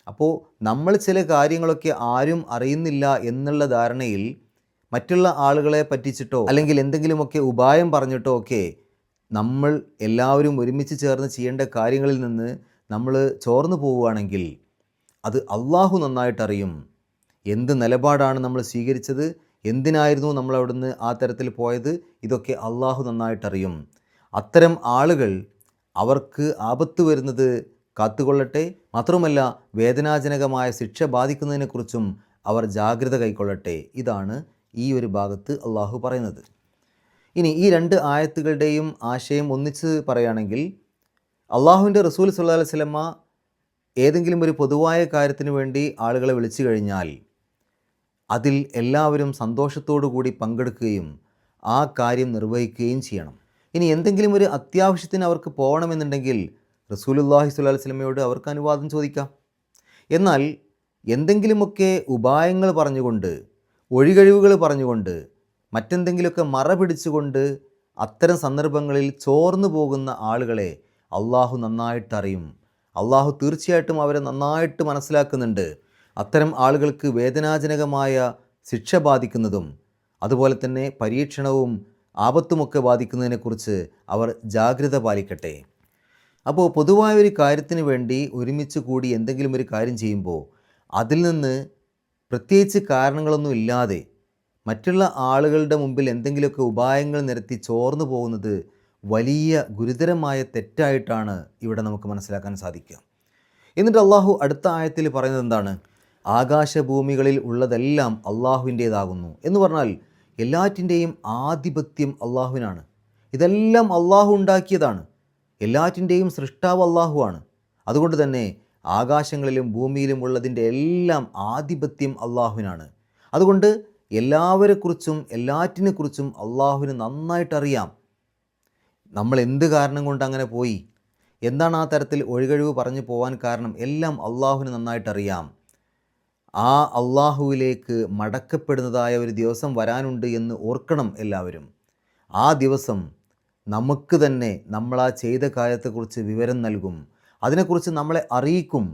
അപ്പോൾ നമ്മൾ ചില കാര്യങ്ങളൊക്കെ ആരും അറിയുന്നില്ല എന്നുള്ള ധാരണയിൽ മറ്റുള്ള ആളുകളെ പറ്റിച്ചിട്ടോ അല്ലെങ്കിൽ എന്തെങ്കിലുമൊക്കെ ഉപായം പറഞ്ഞിട്ടോ ഒക്കെ നമ്മൾ എല്ലാവരും ഒരുമിച്ച് ചേർന്ന് ചെയ്യേണ്ട കാര്യങ്ങളിൽ നിന്ന് നമ്മൾ ചോർന്നു പോവുകയാണെങ്കിൽ അത് അള്ളാഹു നന്നായിട്ടറിയും. എന്ത് നിലപാടാണ് നമ്മൾ സ്വീകരിച്ചത്, എന്തിനായിരുന്നു നമ്മൾ അവിടുന്ന് ആ തരത്തിൽ പോയത്, ഇതൊക്കെ അള്ളാഹു നന്നായിട്ടറിയും. അത്തരം ആളുകൾ അവർക്ക് ആപത്ത് വരുന്നത് കാത്തുകൊള്ളട്ടെ, മാത്രമല്ല വേദനാജനകമായ ശിക്ഷ ബാധിക്കുന്നതിനെക്കുറിച്ചും അവർ ജാഗ്രത കൈക്കൊള്ളട്ടെ. ഇതാണ് ഈ ഒരു ഭാഗത്ത് അള്ളാഹു പറയുന്നത്. ഇനി ഈ രണ്ട് ആയത്തുകളുടെയും ആശയം ഒന്നിച്ച് പറയുകയാണെങ്കിൽ, അള്ളാഹുവിൻ്റെ റസൂൽ സല്ലല്ലാഹു അലൈഹി വസല്ലമ ഏതെങ്കിലും ഒരു പൊതുവായ കാര്യത്തിന് വേണ്ടി ആളുകളെ വിളിച്ചു കഴിഞ്ഞാൽ അതിൽ എല്ലാവരും സന്തോഷത്തോടു കൂടി പങ്കെടുക്കുകയും ആ കാര്യം നിർവഹിക്കുകയും ചെയ്യണം. ഇനി എന്തെങ്കിലും ഒരു അത്യാവശ്യത്തിന് അവർക്ക് പോകണമെന്നുണ്ടെങ്കിൽ റസൂലുള്ളാഹി സ്വല്ലല്ലാഹു അലൈഹി വസല്ലമയോട് അവർക്ക് അനുവാദം ചോദിക്കാം. എന്നാൽ എന്തെങ്കിലുമൊക്കെ ഉപായങ്ങൾ പറഞ്ഞുകൊണ്ട്, ഒഴികഴിവുകൾ പറഞ്ഞുകൊണ്ട്, മറ്റെന്തെങ്കിലുമൊക്കെ മറ പിടിച്ചുകൊണ്ട് അത്തരം സന്ദർഭങ്ങളിൽ ചോർന്നു പോകുന്ന ആളുകളെ അള്ളാഹു നന്നായിട്ടറിയും. അള്ളാഹു തീർച്ചയായിട്ടും അവരെ നന്നായിട്ട് മനസ്സിലാക്കുന്നുണ്ട്. അത്തരം ആളുകൾക്ക് വേദനാജനകമായ ശിക്ഷ ബാധിക്കുന്നതും അതുപോലെ തന്നെ പരീക്ഷണവും ആപത്തുമൊക്കെ ബാധിക്കുന്നതിനെക്കുറിച്ച് അവർ ജാഗ്രത പാലിക്കട്ടെ. അപ്പോൾ പൊതുവായ ഒരു കാര്യത്തിന് വേണ്ടി ഒരുമിച്ച് കൂടി എന്തെങ്കിലും ഒരു കാര്യം ചെയ്യുമ്പോൾ അതിൽ നിന്ന് പ്രത്യേകിച്ച് കാരണങ്ങളൊന്നും ഇല്ലാതെ മറ്റുള്ള ആളുകളുടെ മുമ്പിൽ എന്തെങ്കിലുമൊക്കെ ഉപായങ്ങൾ നിരത്തി ചോർന്നു പോകുന്നത് വലിയ ഗുരുതരമായ തെറ്റായിട്ടാണ് ഇവിടെ നമുക്ക് മനസ്സിലാക്കാൻ സാധിക്കുക. എന്നിട്ട് അള്ളാഹു അടുത്ത ആയത്തിൽ പറയുന്നത് എന്താണ്? ആകാശഭൂമികളിൽ ഉള്ളതെല്ലാം അള്ളാഹുവിൻ്റേതാകുന്നു എന്ന് പറഞ്ഞാൽ എല്ലാറ്റിൻ്റെയും ആധിപത്യം അള്ളാഹുവിനാണ്. ഇതെല്ലാം അള്ളാഹു ഉണ്ടാക്കിയതാണ്. എല്ലാറ്റിൻ്റെയും സൃഷ്ടാവ് അള്ളാഹുവാണ്. അതുകൊണ്ട് തന്നെ ആകാശങ്ങളിലും ഭൂമിയിലും ഉള്ളതിൻ്റെ എല്ലാം ആധിപത്യം അള്ളാഹുവിനാണ്. അതുകൊണ്ട് എല്ലാവരെക്കുറിച്ചും എല്ലാറ്റിനെക്കുറിച്ചും അള്ളാഹുവിന് നന്നായിട്ടറിയാം. നമ്മൾ എന്ത് കാരണം കൊണ്ട് അങ്ങനെ പോയി, എന്താണ് ആ തരത്തിൽ ഒഴികഴിവ് പറഞ്ഞു പോകാൻ കാരണം, എല്ലാം അള്ളാഹുവിന് നന്നായിട്ടറിയാം. ആ അള്ളാഹുവിലേക്ക് മടക്കപ്പെടുന്നതായ ഒരു ദിവസം വരാനുണ്ട് എന്ന് ഓർക്കണം എല്ലാവരും. ആ ദിവസം നമുക്ക് തന്നെ നമ്മളാ ചെയ്ത കാര്യത്തെക്കുറിച്ച് വിവരം നൽകും, അതിനെക്കുറിച്ച് നമ്മളെ അറിയിക്കും.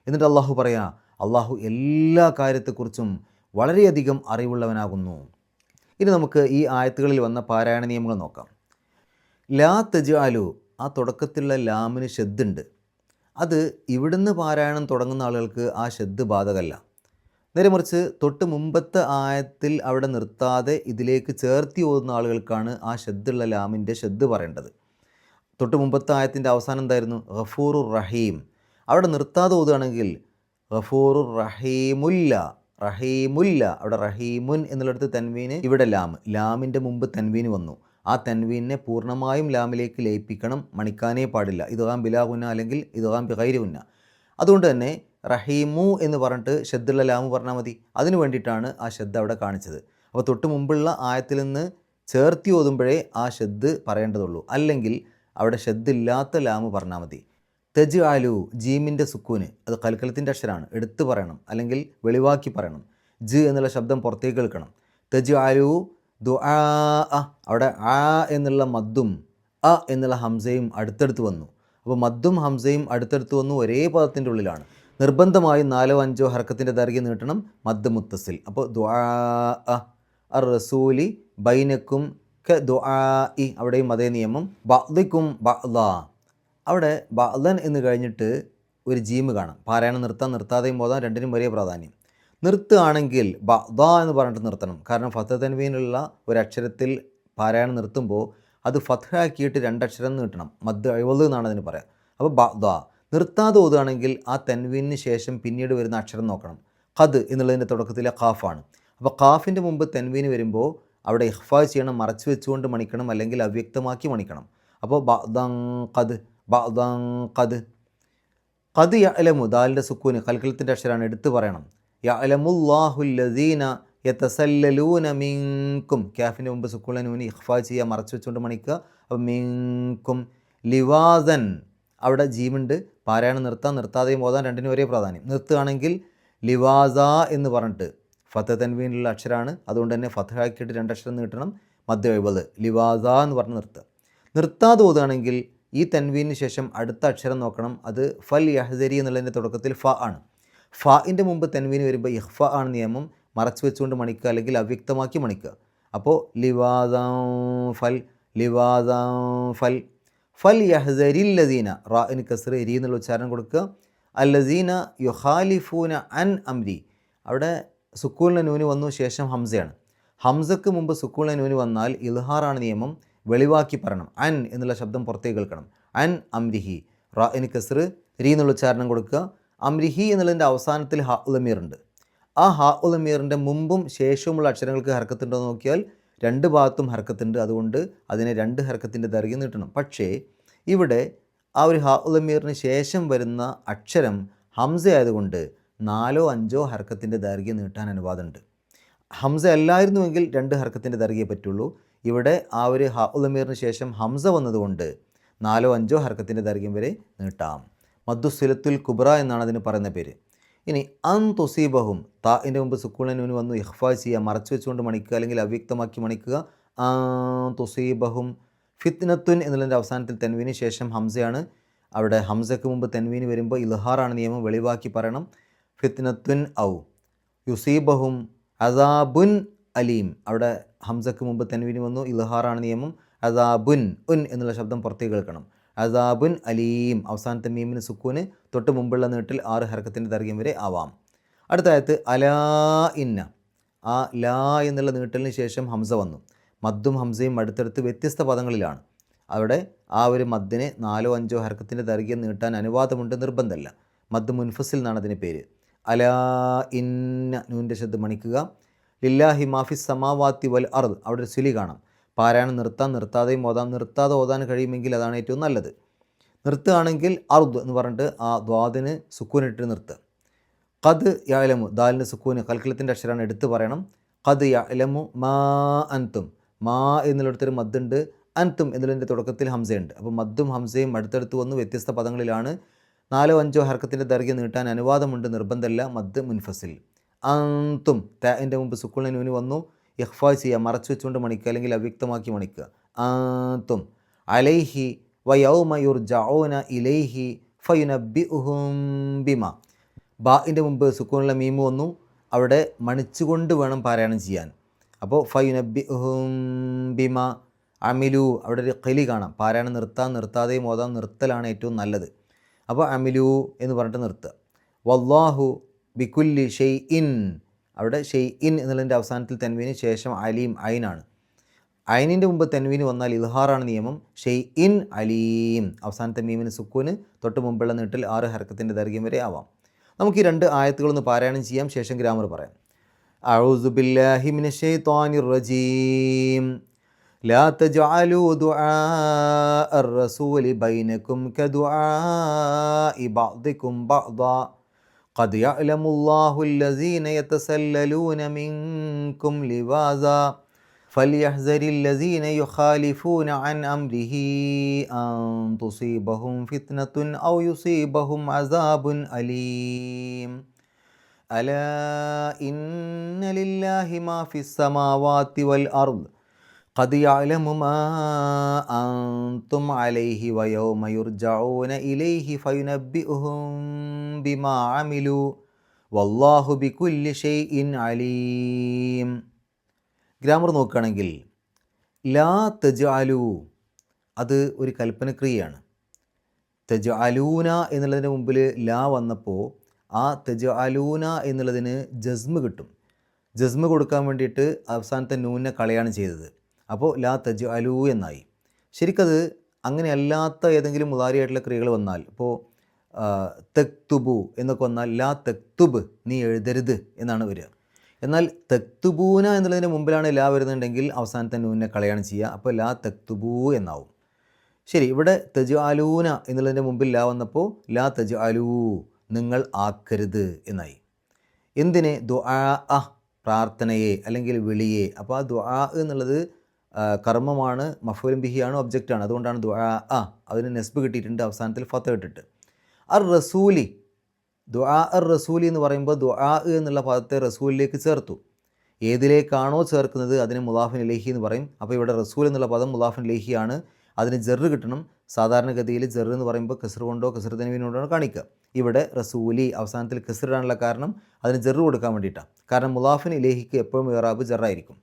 എന്നിട്ട് അള്ളാഹു പറയാ, അള്ളാഹു എല്ലാ കാര്യത്തെക്കുറിച്ചും വളരെയധികം അറിവുള്ളവനാകുന്നു. ഇനി നമുക്ക് ഈ ആയത്തുകളിൽ വന്ന പാരായണ നിയമങ്ങൾ നോക്കാം. ലാ തജ്അലു, ആ തുടക്കത്തിലുള്ള ലാമിന് ഷദ്ദുണ്ട്. അത് ഇവിടുന്ന് പാരായണം തുടങ്ങുന്ന ആളുകൾക്ക് ആ ഷദ്ദ് ബാധകമല്ല. നേരെ മറിച്ച് തൊട്ട് മുമ്പത്തെ ആയത്തിൽ അവിടെ നിർത്താതെ ഇതിലേക്ക് ചേർത്തി ഓതുന്ന ആളുകൾക്കാണ് ആ ഷദ്ദുള്ള ലാമിൻ്റെ ഷദ്ദ് പറയേണ്ടത്. തൊട്ട് മുമ്പത്തെ ആയത്തിൻ്റെ അവസാനം എന്തായിരുന്നു? ഗഫൂറുർ റഹീം. അവിടെ നിർത്താതെ ഓതുകയാണെങ്കിൽ ഗഫൂറുർ റഹീമുല്ല, റഹീമുല്ല, അവിടെ റഹീമുൻ എന്നുള്ളിടത്ത് തൻവീന്, ഇവിടെ ലാമിൻ്റെ മുമ്പ് തൻവീന് വന്നു. ആ തൻവീനെ പൂർണ്ണമായും ലാമിലേക്ക് ലയിപ്പിക്കണം, മണിക്കാനേ പാടില്ല. ഇദ്ഗാം ബിലാ ഗുന്ന അല്ലെങ്കിൽ ഇദ്ഗാം ബിഗൈരി ഗുന്ന. അതുകൊണ്ട് തന്നെ റഹീമു എന്ന് പറഞ്ഞിട്ട് ഷദ്ദുള്ള ലാമു പറഞ്ഞാൽ മതി. അതിനു വേണ്ടിയിട്ടാണ് ആ ഷദ്ദ് അവിടെ കാണിച്ചത്. അപ്പോൾ തൊട്ട് മുമ്പുള്ള ആയത്തിൽ നിന്ന് ചേർത്തി ഓതുമ്പോഴേ ആ ഷദ്ദ് പറയേണ്ടതുള്ളൂ. അല്ലെങ്കിൽ അവിടെ ഷദ്ദില്ലാത്ത ലാമു പറഞ്ഞാൽ മതി. തെജ് ആലു, ജീമിൻ്റെ സുക്കൂന്, അത് കൽക്കലത്തിൻ്റെ അക്ഷരമാണ്, എടുത്ത് പറയണം അല്ലെങ്കിൽ വെളിവാക്കി പറയണം. ജ് എന്നുള്ള ശബ്ദം പുറത്തേക്ക് കേൾക്കണം. തെജ് ആലു ദുആ, അവിടെ ആ എന്നുള്ള മദ്ദും അ എന്നുള്ള ഹംസയും അടുത്തടുത്ത് വന്നു. അപ്പോൾ മദ്ദും ഹംസയും അടുത്തടുത്ത് വന്നു, ഒരേ പദത്തിൻ്റെ ഉള്ളിലാണ്. നിർബന്ധമായും 4-5 ഹർക്കത്തിൻ്റെ ദൈർഘ്യം നീട്ടണം. മദ് മുത്തസിൽ. അപ്പോൾ ദുആ അർ റസൂലി ബൈനക്കും ക ദുആഇ, അവിടെയും അതേ നിയമം. ബഅദിക്കും ബഅദ, അവിടെ ബഅദൻ എന്ന് കഴിഞ്ഞിട്ട് ഒരു ജീമ് കാണാം. പാരായണം നിർത്താതെയും പോകാൻ രണ്ടിനും ഒരേ പ്രാധാന്യം. നിർത്തുകയാണെങ്കിൽ ബഅദ എന്ന് പറഞ്ഞിട്ട് നിർത്തണം. കാരണം ഫത്ഹ തൻവീനുള്ള ഒരക്ഷരത്തിൽ പാരായണം നിർത്തുമ്പോൾ അത് ഫത്ഹാക്കിയിട്ട് 2 അക്ഷരം നീട്ടണം. മദ് അഴുവത് എന്നാണ് അതിന് പറയാം. അപ്പോൾ ബഅദ. നിർത്താതെ ഓതുകയാണെങ്കിൽ ആ തൻവീനിന് ശേഷം പിന്നീട് വരുന്ന അക്ഷരം നോക്കണം. ഖദ് എന്നുള്ളതിൻ്റെ തുടക്കത്തിലെ ഖാഫാണ്. അപ്പോൾ ഖാഫിൻ്റെ മുമ്പ് തൻവീന് വരുമ്പോൾ അവിടെ ഇഖ്ഫാ ചെയ്യണം, മറച്ചു വെച്ചുകൊണ്ട് മണിക്കണം, അല്ലെങ്കിൽ അവ്യക്തമാക്കി മണിക്കണം. അപ്പോൾ ബഅദൻ ഖദ്, ബഅദൻ ഖദ്. ഖദ് യഅലമു, ദാലിൻ്റെ സുക്കൂന് കൽക്കലത്തിൻ്റെ അക്ഷരമാണ്, എടുത്ത് പറയണം. യഅലമുല്ലാഹുല്ലദീന യതസല്ലലൂന മിൻകും, കാഫിൻ്റെ മുമ്പ് സുക്കൂന നൂന് ഇഖ്ഫാ ചെയ്യുക, മറച്ചു വെച്ചുകൊണ്ട് മണിക്കുക. അപ്പോൾ മിൻകും. ലിവാസൻ, അവിടെ ജീമുണ്ട്. പാരായണം നിർത്താതെയും ഓതാൻ രണ്ടിനും ഒരേ പ്രാധാന്യം. നിർത്തുകയാണെങ്കിൽ ലിവാസ എന്ന് പറഞ്ഞിട്ട് ഫത്ഹ തൻവീനുള്ള അക്ഷരമാണ്, അതുകൊണ്ട് തന്നെ ഫത്ഹാക്കിയിട്ട് 2 അക്ഷരം നീട്ടണം. മദ് എഴുപത്, ലിവാസ എന്ന് പറഞ്ഞ് നിർത്തുക. നിർത്താതെ ഓതുകയാണെങ്കിൽ ഈ തൻവീന് ശേഷം അടുത്ത അക്ഷരം നോക്കണം. അത് ഫൽ യഹ്സരി എന്നുള്ളതിൻ്റെ തുടക്കത്തിൽ ഫ ആണ്. ഫാഇൻ്റെ മുമ്പ് തൻവീന് വരുമ്പോൾ ഇഖ്ഫ ആണ് നിയമം, മറച്ചു വെച്ചുകൊണ്ട് മണിക്കുക അല്ലെങ്കിൽ അവ്യക്തമാക്കി മണിക്കുക. അപ്പോൾ ലിവാദം ഫൽ, ലിവാദം ഫൽ. ഫൽ യഹ്സരില്ലദീന, റാഇന് കസ്ർ, രി എന്നുള്ള ഉച്ചാരണം കൊടുക്കുക. അല്ലദീന യുഖാലിഫൂന അൻ അംരി, അവിടെ സുക്കൂലിൻ്റെ നൂന് വന്നു, ശേഷം ഹംസയാണ്. ഹംസക്ക് മുമ്പ് സുക്കൂലിൻ്റെ നൂന് വന്നാൽ ഇൽഹാറാണ് നിയമം, വെളിവാക്കി പറയണം. അൻ എന്നുള്ള ശബ്ദം പുറത്തേക്ക് കേൾക്കണം. അൻ അംരിഹി, റാഇന് കസ്ർ, രി എന്നുള്ള ഉച്ചാരണം കൊടുക്കുക. അംരിഹി എന്നുള്ളതിൻ്റെ അവസാനത്തിൽ ഹാ ഉൽ ഉണ്ട്. ആ ഹാ ഉൽ മീറിൻ്റെ മുമ്പും ശേഷവുമുള്ള അക്ഷരങ്ങൾക്ക് ഹർക്കത്തുണ്ടോ എന്ന് നോക്കിയാൽ 2 ഭാഗത്തും ഹർക്കത്തുണ്ട്. അതുകൊണ്ട് അതിനെ 2 ഹർക്കത്തിൻ്റെ ദൈർഘ്യം നീട്ടണം. പക്ഷേ ഇവിടെ ആ ഒരു ഹാ ഉൽ മീറിന് ശേഷം വരുന്ന അക്ഷരം ഹംസ ആയതുകൊണ്ട് 4 5 ഹർക്കത്തിൻ്റെ ദൈർഘ്യം നീട്ടാൻ അനുവാദമുണ്ട്. ഹംസ അല്ലായിരുന്നുവെങ്കിൽ 2 ഹർക്കത്തിൻ്റെ ദൈർഘ്യമേ പറ്റുള്ളൂ. ഇവിടെ ആ ഒരു ഹ ഉലമീറിന് ശേഷം ഹംസ വന്നതുകൊണ്ട് 4 5 ഹർക്കത്തിൻ്റെ ദൈർഘ്യം വരെ നീട്ടാം. മദ്ദുസിലത്തുൽ കുബ്ര എന്നാണ് അതിന് പറയുന്ന പേര്. ഇനി അൻ തുസീബഹും താഇൻ്റെ മുമ്പ് സുക്കൂണിന് വന്നു ഇഖ്ഫാ ചെയ്യുക, മറച്ചു വെച്ചുകൊണ്ട് മണിക്കുക അല്ലെങ്കിൽ അവ്യക്തമാക്കി മണിക്കുക. അൻ തുസീബഹും ഫിത്നത്തുൻ എന്നുള്ളതിൻ്റെ അവസാനത്തിൽ തെൻവീന് ശേഷം ഹംസയാണ്. അവിടെ ഹംസയ്ക്ക് മുമ്പ് തെൻവീന് വരുമ്പോൾ ഇൽഹാറാണ് നിയമം, വെളിവാക്കി പറയണം. ഫിത്നത്തുൻ ഔ യുസീബഹും അസാബുൻ അലീം, അവിടെ ഹംസയ്ക്ക് മുമ്പ് തെൻവീന് വന്നു, ഇൽഹാറാണ് നിയമം. അസാബുൻ ഉൻ എന്നുള്ള ശബ്ദം പുറത്തേക്ക് കേൾക്കണം. അസാബുൻ അലീം, അവസാനത്തെ മീമിന് സുക്കൂന്, തൊട്ട് മുമ്പുള്ള നീട്ടിൽ 6 ഹർക്കത്തിൻ്റെ ദൈർഘ്യം വരെ ആവാം. അടുത്ത ആയത്ത് അലാ ഇന്ന, ആ ലാ എന്നുള്ള നീട്ടലിന് ശേഷം ഹംസ വന്നു. മദ്ദും ഹംസയും അടുത്തടുത്ത് വ്യത്യസ്ത പദങ്ങളിലാണ്. അവിടെ ആ ഒരു മദ്ദിന് 4 5 ഹർക്കത്തിൻ്റെ ദൈർഘ്യം നീട്ടാൻ അനുവാദമുണ്ട്, നിർബന്ധമല്ല. മദ് മുൻഫസിൽ എന്നാണ് അതിന് പേര്. അലാ ഇന്ന, നൂൻ്റെ ശബ്ദം മണിക്കുക. ലില്ലാഹി മാഫിസ് സമാവാത്തി വൽ അർദ്, അവിടെ ഒരു സുലി കാണാം. പാരായണം നിർത്താൻ, നിർത്താതെയും ഓതാം. നിർത്താതെ ഓതാൻ കഴിയുമെങ്കിൽ അതാണ് ഏറ്റവും നല്ലത്. നിർത്തുകയാണെങ്കിൽ അർദ് എന്ന് പറഞ്ഞിട്ട് ആ ദ്വാദിന് സുക്കൂനിട്ട് നിർത്തുക. ഖദ് യഅലമു, ദാലിന് സുക്കൂന് കൽക്കലത്തിൻ്റെ അക്ഷരമാണ്, എടുത്ത് പറയണം. ഖദ് യഅലമു മാ അൻതും, മാ എന്നുള്ളിടത്തൊരു മദ്ദുണ്ട്, അൻതും എന്നുള്ളതിൻ്റെ തുടക്കത്തിൽ ഹംസയുണ്ട്. അപ്പോൾ മദ്ദും ഹംസയും അടുത്തടുത്ത് വന്നു, വ്യത്യസ്ത പദങ്ങളിലാണ്. 4 5 ഹർക്കത്തിൻ്റെ ദൈർഘ്യം നീട്ടാൻ അനുവാദമുണ്ട്, നിർബന്ധമല്ല. മദ് മുൻഫസിൽ. അൻതും താഇൻ്റെ മുമ്പ് സുക്കൂണിന് നൂന് വന്നു, ഇഖ്ഫാ ചെയ്യുക, മറച്ചു വെച്ചുകൊണ്ട് മണിക്കുക അല്ലെങ്കിൽ അവ്യക്തമാക്കി മണിക്കുക. അൻതും അലൈഹി വയൗമ യുർജഊന ഇലൈഹി ഫയുനബ്ബിഉഹും ബിമാ, ബാഇൻ്റെ മുമ്പ് സുക്കൂനുള്ള മീമ് വന്നു, അവിടെ മണിച്ചുകൊണ്ട് വേണം പാരായണം ചെയ്യാൻ. അപ്പോൾ ഫയുനബ്ബിഉഹും ബിമാ അമിലു, അവിടെ ഒരു ഖലി കാണാം. പാരായണം നിർത്താതെയും ഓതാം, നിർത്തലാണ് ഏറ്റവും നല്ലത്. അപ്പോൾ അമിലു എന്ന് പറഞ്ഞിട്ട് നിർത്തുക. വല്ലാഹു ബികുല്ലി ഷൈഇൻ, അവിടെ ഷെയ്ഇൻ എന്നുള്ളതിൻ്റെ അവസാനത്തിൽ തെൻവീന് ശേഷം അലീം ഐനാണ്. ഐനിൻ്റെ മുമ്പ് തെൻവീന് വന്നാൽ ഇൽഹാറാണ് നിയമം. ഷെയ്ഇൻ അലീം, അവസാനത്തെ മീമിന് സുക്കൂന്, തൊട്ട് മുമ്പുള്ള നീട്ടിൽ 6 ഹർക്കത്തിൻ്റെ ദൈർഘ്യം വരെ ആവാം. നമുക്ക് ഈ 2 ആയത്തുകളൊന്ന് പാരായണം ചെയ്യാം, ശേഷം ഗ്രാമർ പറയാം. അഊസു ബില്ലാഹി മിനശ് ശൈത്വാനിർ റജീം. ലാ തജ്അലൂ ദുആഅർ റസൂലി ബൈനകും കദുആഇ ബഅദികും ബഅദാ قد يعلم الله الذين يتسللون منكم لواذا فليحذر الذين يخالفون عن أمره أن تصيبهم فتنة أو يصيبهم عذاب أليم ألا إن لله ما في السماوات والأرض قد يعلم ما أنتم عليه ويوم يرجعون إليه فينبئهم بما عملوا والله بكل شيء عليم. ഗ്രാമർ നോക്കുകയാണെങ്കിൽ ലാ തജ്അലു, അത് ഒരു കൽപ്പനക്രിയയാണ്. തജ്അലൂന എന്നുള്ളതിന് മുമ്പിൽ ലാ വന്നപ്പോൾ ആ തജ്അലൂന എന്നുള്ളതിന് ജസ്മ് കിട്ടും. ജസ്മ് കൊടുക്കാൻ വേണ്ടിയിട്ട് അവസാനത്തെ നൂനെ കളയാണ് ചെയ്തത്. അപ്പോൾ ലാ തജ്അലൂ എന്നായി. ശരിക്കത് അങ്ങനെയല്ലാത്ത ഏതെങ്കിലും മുദാരിയായിട്ടുള്ള ക്രിയകൾ വന്നാൽ, ഇപ്പോൾ തക്തുബു എന്നൊക്കെ വന്നാൽ ലാ തക്തുബ്, നീ എഴുതരുത് എന്നാണ് വരിക. എന്നാൽ തക്തുബൂന എന്നുള്ളതിന് മുമ്പിലാണ് ലാ വരുന്നുണ്ടെങ്കിൽ അവസാനത്തെ നൂനെ കളയാണ് ചെയ്യുക. അപ്പോൾ ലാ തക്തുബൂ എന്നാവും. ശരി, ഇവിടെ തജ്അലൂന എന്നുള്ളതിൻ്റെ മുമ്പിൽ ലാ വന്നപ്പോൾ ലാ തജ്അലൂ, നിങ്ങൾ ആക്കരുത് എന്നായി. എന്തിനെ? ദുആ, പ്രാർത്ഥനയെ അല്ലെങ്കിൽ വിളിയെ. അപ്പോൾ ആ ദുആ എന്നുള്ളത് കർമ്മമാണ്, മഫൂലും ബിഹിയാണ്, ഒബ്ജക്റ്റാണ്. അതുകൊണ്ടാണ് ദുആ, അതിന് നെസ്ബ് കിട്ടിയിട്ടുണ്ട്, അവസാനത്തിൽ ഫത്ത് ഇട്ടിട്ട്. അർ റസൂലി, ദുആ അർ റസൂലി എന്ന് പറയുമ്പോൾ ദുആ എന്നുള്ള പദത്തെ റസൂലിലേക്ക് ചേർത്തു. ഏതിലേക്കാണോ ചേർക്കുന്നത് അതിന് മുദാഫിൻ ഇലൈഹി എന്ന് പറയും. അപ്പോൾ ഇവിടെ റസൂൽ എന്നുള്ള പദം മുദാഫിൻ ഇലൈഹിയാണ്, അതിന് ജറ് കിട്ടണം. സാധാരണഗതിയിൽ ജറ് എന്ന് പറയുമ്പോൾ കസ്ർ കൊണ്ടോ കസ്ർ തൻവീൻ കൊണ്ടോ കാണിക്കുക. ഇവിടെ റസൂലി അവസാനത്തിൽ കസ്റാണുള്ള കാരണം അതിന് ജറ് കൊടുക്കാൻ വേണ്ടിയിട്ടാണ്. കാരണം മുദാഫിൻ ഇലൈഹിക്ക് എപ്പോഴും ഇറാബ് ജറായിരിക്കും.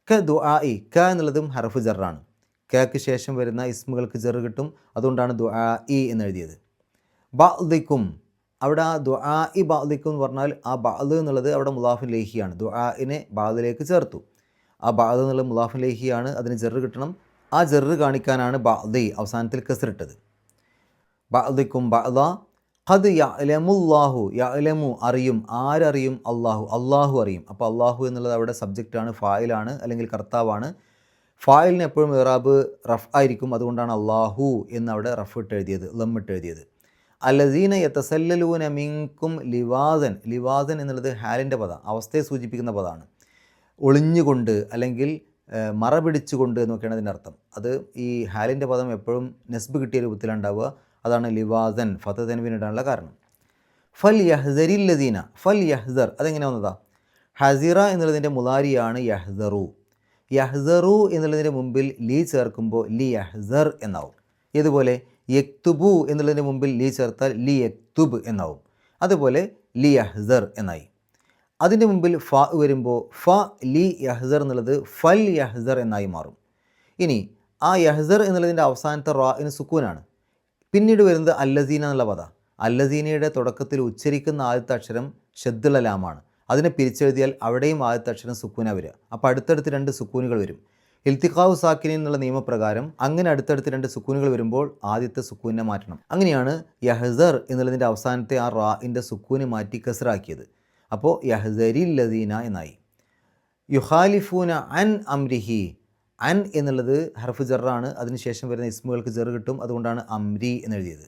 ക ദുആഇ, ക എന്നുള്ളതും ഹർഫ് ജറാണ്. കക്ക് ശേഷം വരുന്ന ഇസ്മുകൾക്ക് ജറ് കിട്ടും, അതുകൊണ്ടാണ് ദുആഇ എന്നെഴുതിയത്. ബഅദിക്കും, അവിടെ ആ ദുആഇ ബഅദിക്കും എന്ന് പറഞ്ഞാൽ ആ ബഅദ് എന്നുള്ളത് അവിടെ മുദാഫിൻ ഇലൈഹിയാണ്. ദുആഇനെ ബഅദിലേക്ക് ചേർത്തു. ആ ബഅദ് എന്നുള്ള മുദാഫിൻ ഇലൈഹിയാണ്, അതിന് ജറ് കിട്ടണം. ആ ജറ് കാണിക്കാനാണ് ബഅദി അവസാനത്തിൽ കസ്റിട്ടത്. ബഅദിക്കും ബഅദ. ഖദ് യഅലമുല്ലാഹു, യഅലമു അറിയും, ആരറിയും? അള്ളാഹു, അള്ളാഹു അറിയും. അപ്പോൾ അള്ളാഹു എന്നുള്ളത് അവിടെ സബ്ജക്റ്റാണ്, ഫായിലാണ് അല്ലെങ്കിൽ കർത്താവാണ്. ഫായിലിന് എപ്പോഴും ഇറാബ് റഫ് ആയിരിക്കും, അതുകൊണ്ടാണ് അള്ളാഹു എന്ന് അവിടെ റഫ് ഇട്ട് എഴുതിയത്, ലം ഇട്ട് എഴുതിയത്. അല്ലദീന യതസല്ലലൂന മിൻകും ലിവാദൻ. ലിവാദൻ എന്നുള്ളത് ഹാലിൻ്റെ പദം, അവസ്ഥയെ സൂചിപ്പിക്കുന്ന പദമാണ്. ഒളിഞ്ഞുകൊണ്ട് അല്ലെങ്കിൽ മറ പിടിച്ചുകൊണ്ട് എന്നൊക്കെയാണ് അതിൻ്റെ അർത്ഥം. അത് ഈ ഹാലിൻ്റെ പദം എപ്പോഴും നെസ്ബ് കിട്ടിയ രൂപത്തിലുണ്ടാവുക. അതാണ് ലിവാദൻ ഫത്ത് തൻവീനിടാനുള്ള കാരണം. ഫൽ യഹ്ദരില്ലദീന, ഫൽ യഹ്ദർ അതെങ്ങനെ വന്നതാ? ഹസിറ എന്നുള്ളതിൻ്റെ മുലാരിയാണ് യഹ്ദറു. യഹ്ദറു എന്നുള്ളതിൻ്റെ മുമ്പിൽ ലീ ചേർക്കുമ്പോൾ ലി യഹ്ദർ എന്നാവും. ഇതുപോലെ യക്തുബു എന്നുള്ളതിൻ്റെ മുമ്പിൽ ലീ ചേർത്താൽ ലി യക്തുബ് എന്നാവും. അതുപോലെ ലി യഹ്ദർ എന്നായി. അതിൻ്റെ മുമ്പിൽ ഫ വരുമ്പോൾ ഫ ലി യഹ്ദർ എന്നുള്ളത് ഫൽ യഹ്ദർ എന്നായി മാറും. ഇനി ആ യഹ്ദർ എന്നുള്ളതിൻ്റെ അവസാനത്തെ റാഇന് സുക്കൂനാണ്. പിന്നീട് വരുന്നത് അല്ലസീന എന്നുള്ള പദ. അല്ലസീനയുടെ തുടക്കത്തിൽ ഉച്ചരിക്കുന്ന ആദ്യത്തെ അക്ഷരം ഷദ്ദുള്ള ലാമാണ്. അതിനെ പിരിച്ചെഴുതിയാൽ അവിടെയും ആദ്യത്തെ അക്ഷരം സുക്കൂന വരിക. അപ്പോൾ അടുത്തടുത്ത് 2 സുക്കൂനുകൾ വരും. ഇൽത്തിഖാവ് സാക്കിനി എന്നുള്ള നിയമപ്രകാരം അങ്ങനെ അടുത്തടുത്ത് 2 സുക്കൂനുകൾ വരുമ്പോൾ ആദ്യത്തെ സുക്കൂനെ മാറ്റണം. അങ്ങനെയാണ് യഹ്സർ എന്നുള്ളതിൻ്റെ അവസാനത്തെ ആ റാഇൻ്റെ സുക്കൂന് മാറ്റി കസ്റാക്കിയത്. അപ്പോൾ യഹ്സരില്ലദീന എന്നായി. യുഖാലിഫൂന അൻ അംരിഹി. അൻ എന്നുള്ളത് ഹർഫ് ജറാണ്. അതിനുശേഷം വരുന്ന ഇസ്മുകൾക്ക് ജറ് കിട്ടും. അതുകൊണ്ടാണ് അംരി എന്നെഴുതിയത്.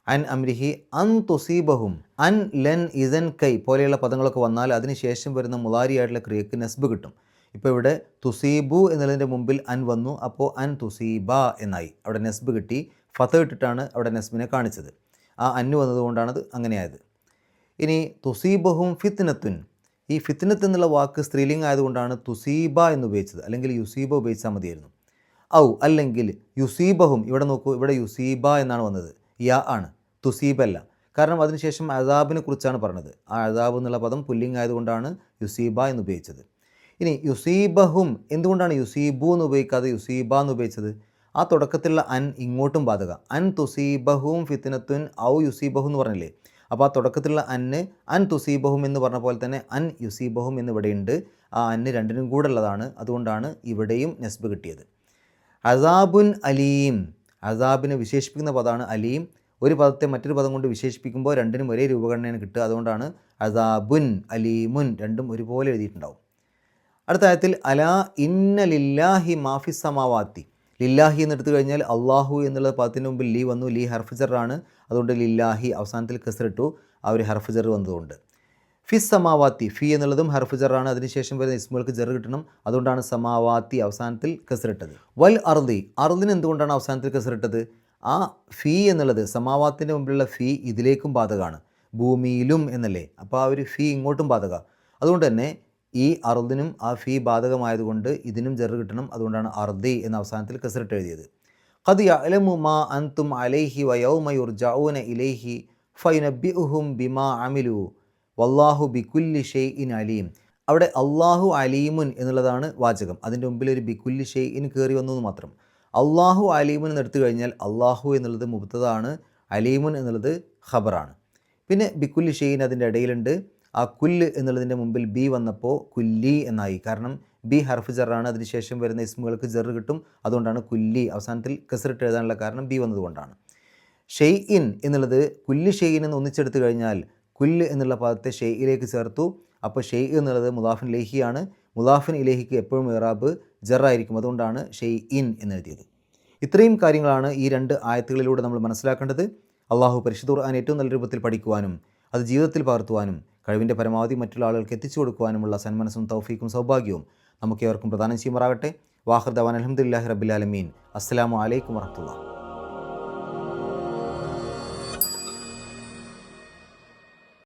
അൻ അംരിഹി അൻ തുസീബഹും, അൻ ലൻ ഇസൻ കൈ പോലെയുള്ള പദങ്ങളൊക്കെ വന്നാൽ അതിനുശേഷം വരുന്ന മുലാരിയായിട്ടുള്ള ക്രിയക്ക് നെസ്ബ് കിട്ടും. ഇപ്പോൾ ഇവിടെ തുസീബു എന്നുള്ളതിൻ്റെ മുമ്പിൽ അൻ വന്നു. അപ്പോൾ അൻ തുസീബ എന്നായി. അവിടെ നെസ്ബ് കിട്ടി. ഫത്ത് ഇട്ടിട്ടാണ് അവിടെ നെസ്ബിനെ കാണിച്ചത്. ആ അന്ന് വന്നതുകൊണ്ടാണ് അത് അങ്ങനെയായത്. ഇനി തുസീബഹും ഫിത്നത്തുൻ. ഈ ഫിത്നത്ത് എന്നുള്ള വാക്ക് സ്ത്രീലിംഗം ആയതുകൊണ്ടാണ് തുസീബ എന്ന് ഉപയോഗിച്ചത്. അല്ലെങ്കിൽ യുസീബ ഉപയോഗിച്ചാൽ മതിയായിരുന്നു. ഔ അല്ലെങ്കിൽ യുസീബഹും. ഇവിടെ നോക്കൂ, ഇവിടെ യുസീബ എന്നാണ് വന്നത്. യാ ആണ്, തുസീബല്ല. കാരണം അതിനുശേഷം അദാബിനെ കുറിച്ചാണ് പറഞ്ഞത്. ആ അദാബ് എന്നുള്ള പദം പുല്ലിംഗ് ആയതുകൊണ്ടാണ് യുസീബ എന്ന് ഉപയോഗിച്ചത്. ഇനി യുസീബഹും എന്തുകൊണ്ടാണ് യുസീബു എന്ന് ഉപയോഗിക്കാതെ യുസീബ എന്ന് ഉപയോഗിച്ചത്? ആ തുടക്കത്തിലുള്ള അൻ ഇങ്ങോട്ടും ബാധക. അൻ തുസീബഹും ഫിത്നത്തുൻ ഔ യുസീബഹും എന്ന് പറഞ്ഞില്ലേ? അപ്പോൾ ആ തുടക്കത്തിലുള്ള അന്ന് അൻ തുസീബഹും എന്ന് പറഞ്ഞ പോലെ തന്നെ അൻ യുസീബഹും എന്നിവിടെയുണ്ട്. ആ അന്ന് രണ്ടിനും കൂടെ ഉള്ളതാണ്. അതുകൊണ്ടാണ് ഇവിടെയും നെസ്ബ് കിട്ടിയത്. അസാബുൻ അലീം. അസാബിനെ വിശേഷിപ്പിക്കുന്ന പദമാണ് അലീം. ഒരു പദത്തെ മറ്റൊരു പദം കൊണ്ട് വിശേഷിപ്പിക്കുമ്പോൾ രണ്ടിനും ഒരേ രൂപഘടനയാണ് കിട്ടുക. അതുകൊണ്ടാണ് അസാബുൻ അലീമുൻ രണ്ടും ഒരുപോലെ എഴുതിയിട്ടുണ്ടാവും. അടുത്ത ആയത്തിൽ അലാ ഇന്ന ലില്ലാഹി മാഫി സമാവാത്തി. ലില്ലാഹി എന്നെടുത്തു കഴിഞ്ഞാൽ അള്ളാഹു എന്നുള്ള പദത്തിന് മുമ്പിൽ ലീ വന്നു. ലീ ഹർഫ് ജറാണ്. അതുകൊണ്ട് ലില്ലാഹി അവസാനത്തിൽ കസ്റിട്ടു. ആ ഒരു ഹർഫ് ജർ വന്നതുകൊണ്ട്. ഫിസ് സമാവാത്തി, ഫി എന്നുള്ളതും ഹർഫ് ജറാണ്. അതിനുശേഷം വരുന്ന ഇസ്മുകൾക്ക് ജർ കിട്ടണം. അതുകൊണ്ടാണ് സമാവാത്തി അവസാനത്തിൽ കസ്റിട്ടത്. വൽ അർദി, അർദിന് എന്തുകൊണ്ടാണ് അവസാനത്തിൽ കസ്റിട്ടത്? ആ ഫി എന്നുള്ളത് സമാവാത്തിൻ്റെ മുമ്പിലുള്ള ഫി ഇതിലേക്കും ബാധകമാണ്. ഭൂമിയിലും എന്നല്ലേ? അപ്പോൾ ആ ഒരു ഫി ഇങ്ങോട്ടും ബാധക. അതുകൊണ്ട് തന്നെ ഈ അർദിനും ആ ഫി ബാധകമായതുകൊണ്ട് ഇതിനും ജർ കിട്ടണം. അതുകൊണ്ടാണ് അർദി എന്ന അവസാനത്തിൽ കസ്റിട്ട് എഴുതിയത്. ഖദ് യഅലമു മാ അൻതും അലൈഹി വയൗമ യുർജഊന ഇലൈഹി ഫയുനബ്ബിഉഹും ബിമാ അമിലു വല്ലാഹു ബികുല്ലി ഷൈഇൻ അലീം. അവിടെ അള്ളാഹു അലീമുൻ എന്നുള്ളതാണ് വാചകം. അതിൻ്റെ മുമ്പിൽ ഒരു ബികുല്ലി ഷൈഇൻ കയറി വന്നു എന്ന് മാത്രം. അള്ളാഹു അലീമുൻ എന്നെടുത്തു കഴിഞ്ഞാൽ അള്ളാഹു എന്നുള്ളത് മുബ്തദാണ്, അലീമുൻ എന്നുള്ളത് ഖബറാണ്. പിന്നെ ബികുല്ലി ഷൈഇൻ അതിൻ്റെ ഇടയിലുണ്ട്. ആ കുല്ല് എന്നുള്ളതിൻ്റെ മുമ്പിൽ ബി വന്നപ്പോൾ കുല്ലി എന്നായി. കാരണം ബി ഹർഫ് ജറാണ്. അതിനുശേഷം വരുന്ന ഇസ്മുകൾക്ക് ജർ കിട്ടും. അതുകൊണ്ടാണ് കുല്ലി അവസാനത്തിൽ കസ്റിട്ട് എഴുതാനുള്ള കാരണം ബി വന്നതുകൊണ്ടാണ്. ഷെയ്ഇൻ എന്നുള്ളത് കുല്ലി ഷെയ്ഇൻ എന്ന് ഒന്നിച്ചെടുത്തു കഴിഞ്ഞാൽ കുല്ല് എന്നുള്ള പദത്തെ ഷെയ്യിലേക്ക് ചേർത്തു. അപ്പോൾ ഷെയ് എന്നുള്ളത് മുദാഫിൻ ഇലൈഹിയാണ്. മുദാഫിൻ ഇലൈഹിക്ക് എപ്പോഴും ഇറാബ് ജറായിരിക്കും. അതുകൊണ്ടാണ് ഷെയ്ഇൻ എന്നെഴുതിയത്. ഇത്രയും കാര്യങ്ങളാണ് ഈ 2 ആയത്തുകളിലൂടെ നമ്മൾ മനസ്സിലാക്കേണ്ടത്. അള്ളാഹു പരിശുദ്ധ ഖുർആൻ ഏറ്റവും നല്ല രൂപത്തിൽ പഠിക്കുവാനും അത് ജീവിതത്തിൽ പകർത്തുവാനും കഴിവിൻ്റെ പരമാവധി മറ്റുള്ള ആളുകൾക്ക് എത്തിച്ചു കൊടുക്കുവാനുമുള്ള സന്മനസ്സും തൗഫീക്കും സൗഭാഗ്യവും നമുക്കേവർക്കും പ്രദാനം ചെയ്യുമാറാകട്ടെ. വാഹിർ ദവാൻ അൽഹംദുലില്ലാഹി റബ്ബിൽ ആലമീൻ. അസ്സലാമു അലൈക്കും വറഹ്മത്തുള്ളാഹി.